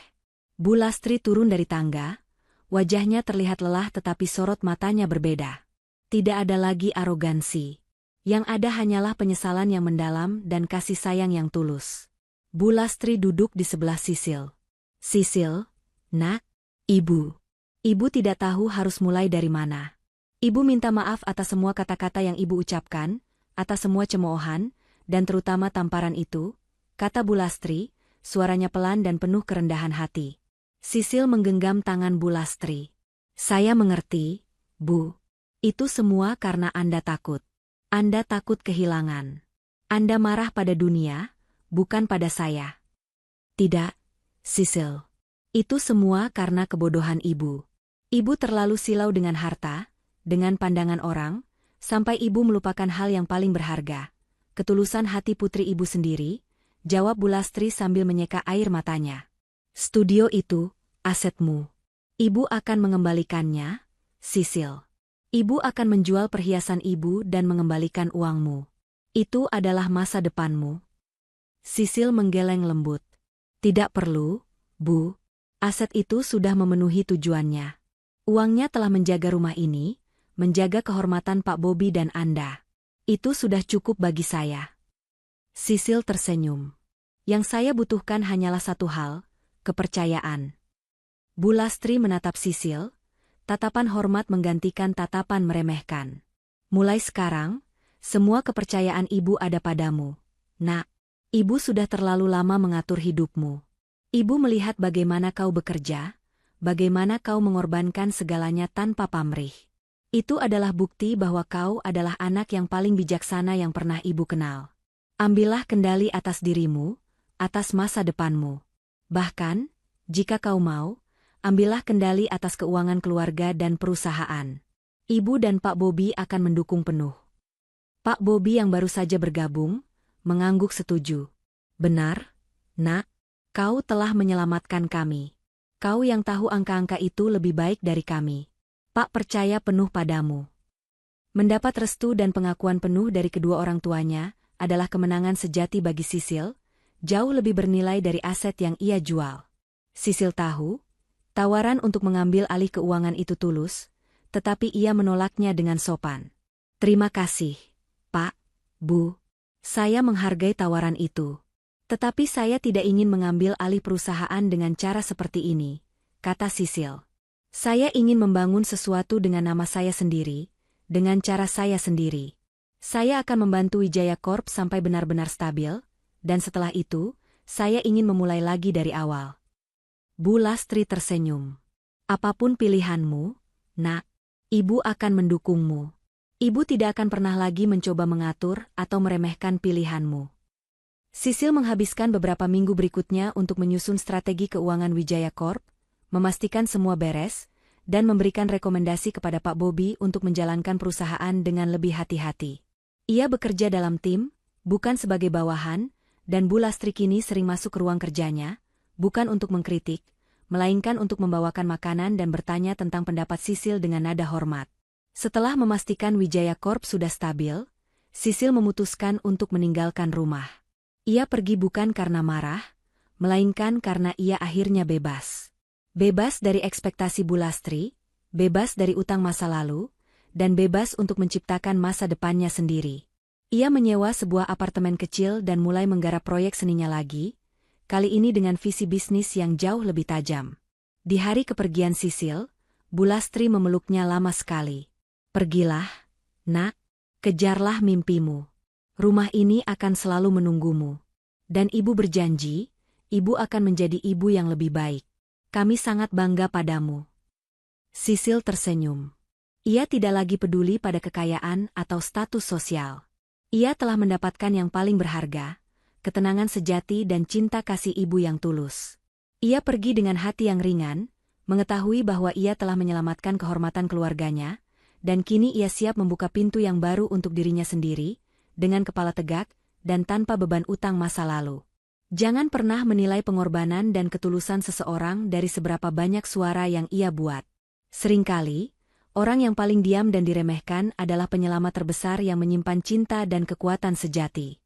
Bu Lastri turun dari tangga, wajahnya terlihat lelah tetapi sorot matanya berbeda. Tidak ada lagi arogansi. Yang ada hanyalah penyesalan yang mendalam dan kasih sayang yang tulus. Bu Lastri duduk di sebelah Sisil. Sisil, nak, ibu. Ibu tidak tahu harus mulai dari mana. Ibu minta maaf atas semua kata-kata yang ibu ucapkan, atas semua cemoohan, dan terutama tamparan itu, kata Bu Lastri, suaranya pelan dan penuh kerendahan hati. Sisil menggenggam tangan Bu Lastri. Saya mengerti, Bu. Itu semua karena Anda takut. Anda takut kehilangan. Anda marah pada dunia, bukan pada saya. Tidak, Sisil. Itu semua karena kebodohan ibu. Ibu terlalu silau dengan harta, dengan pandangan orang, sampai ibu melupakan hal yang paling berharga. Ketulusan hati putri ibu sendiri, jawab Bu Lastri sambil menyeka air matanya. Studio itu, asetmu. Ibu akan mengembalikannya, Sisil. Ibu akan menjual perhiasan ibu dan mengembalikan uangmu. Itu adalah masa depanmu. Sisil menggeleng lembut. Tidak perlu, Bu. Aset itu sudah memenuhi tujuannya. Uangnya telah menjaga rumah ini, menjaga kehormatan Pak Bobi dan Anda. Itu sudah cukup bagi saya. Sisil tersenyum. Yang saya butuhkan hanyalah satu hal, kepercayaan. Bu Lastri menatap Sisil, tatapan hormat menggantikan tatapan meremehkan. Mulai sekarang, semua kepercayaan ibu ada padamu. Nak, ibu sudah terlalu lama mengatur hidupmu. Ibu melihat bagaimana kau bekerja, bagaimana kau mengorbankan segalanya tanpa pamrih. Itu adalah bukti bahwa kau adalah anak yang paling bijaksana yang pernah ibu kenal. Ambillah kendali atas dirimu, atas masa depanmu. Bahkan, jika kau mau, ambillah kendali atas keuangan keluarga dan perusahaan. Ibu dan Pak Bobi akan mendukung penuh. Pak Bobi yang baru saja bergabung, mengangguk setuju. Benar, nak, kau telah menyelamatkan kami. Kau yang tahu angka-angka itu lebih baik dari kami. Pak percaya penuh padamu. Mendapat restu dan pengakuan penuh dari kedua orang tuanya adalah kemenangan sejati bagi Sisil, jauh lebih bernilai dari aset yang ia jual. Sisil tahu, tawaran untuk mengambil alih keuangan itu tulus, tetapi ia menolaknya dengan sopan. Terima kasih, Pak, Bu. Saya menghargai tawaran itu. Tetapi saya tidak ingin mengambil alih perusahaan dengan cara seperti ini, kata Sisil. Saya ingin membangun sesuatu dengan nama saya sendiri, dengan cara saya sendiri. Saya akan membantu Wijaya Corp sampai benar-benar stabil, dan setelah itu, saya ingin memulai lagi dari awal. Bu Lastri tersenyum. Apapun pilihanmu, nak, ibu akan mendukungmu. Ibu tidak akan pernah lagi mencoba mengatur atau meremehkan pilihanmu. Sisil menghabiskan beberapa minggu berikutnya untuk menyusun strategi keuangan Wijaya Corp, memastikan semua beres, dan memberikan rekomendasi kepada Pak Bobi untuk menjalankan perusahaan dengan lebih hati-hati. Ia bekerja dalam tim, bukan sebagai bawahan, dan Bu Lastri kini sering masuk ke ruang kerjanya, bukan untuk mengkritik, melainkan untuk membawakan makanan dan bertanya tentang pendapat Sisil dengan nada hormat. Setelah memastikan Wijaya Corp sudah stabil, Sisil memutuskan untuk meninggalkan rumah. Ia pergi bukan karena marah, melainkan karena ia akhirnya bebas. Bebas dari ekspektasi Bu Lastri, bebas dari utang masa lalu, dan bebas untuk menciptakan masa depannya sendiri. Ia menyewa sebuah apartemen kecil dan mulai menggarap proyek seninya lagi, kali ini dengan visi bisnis yang jauh lebih tajam. Di hari kepergian Sisil, Bu Lastri memeluknya lama sekali. "Pergilah, nak, kejarlah mimpimu. Rumah ini akan selalu menunggumu. Dan ibu berjanji, ibu akan menjadi ibu yang lebih baik. Kami sangat bangga padamu." Sisil tersenyum. Ia tidak lagi peduli pada kekayaan atau status sosial. Ia telah mendapatkan yang paling berharga, ketenangan sejati dan cinta kasih ibu yang tulus. Ia pergi dengan hati yang ringan, mengetahui bahwa ia telah menyelamatkan kehormatan keluarganya, dan kini ia siap membuka pintu yang baru untuk dirinya sendiri, dengan kepala tegak, dan tanpa beban utang masa lalu. Jangan pernah menilai pengorbanan dan ketulusan seseorang dari seberapa banyak suara yang ia buat. Seringkali, orang yang paling diam dan diremehkan adalah penyelamat terbesar yang menyimpan cinta dan kekuatan sejati.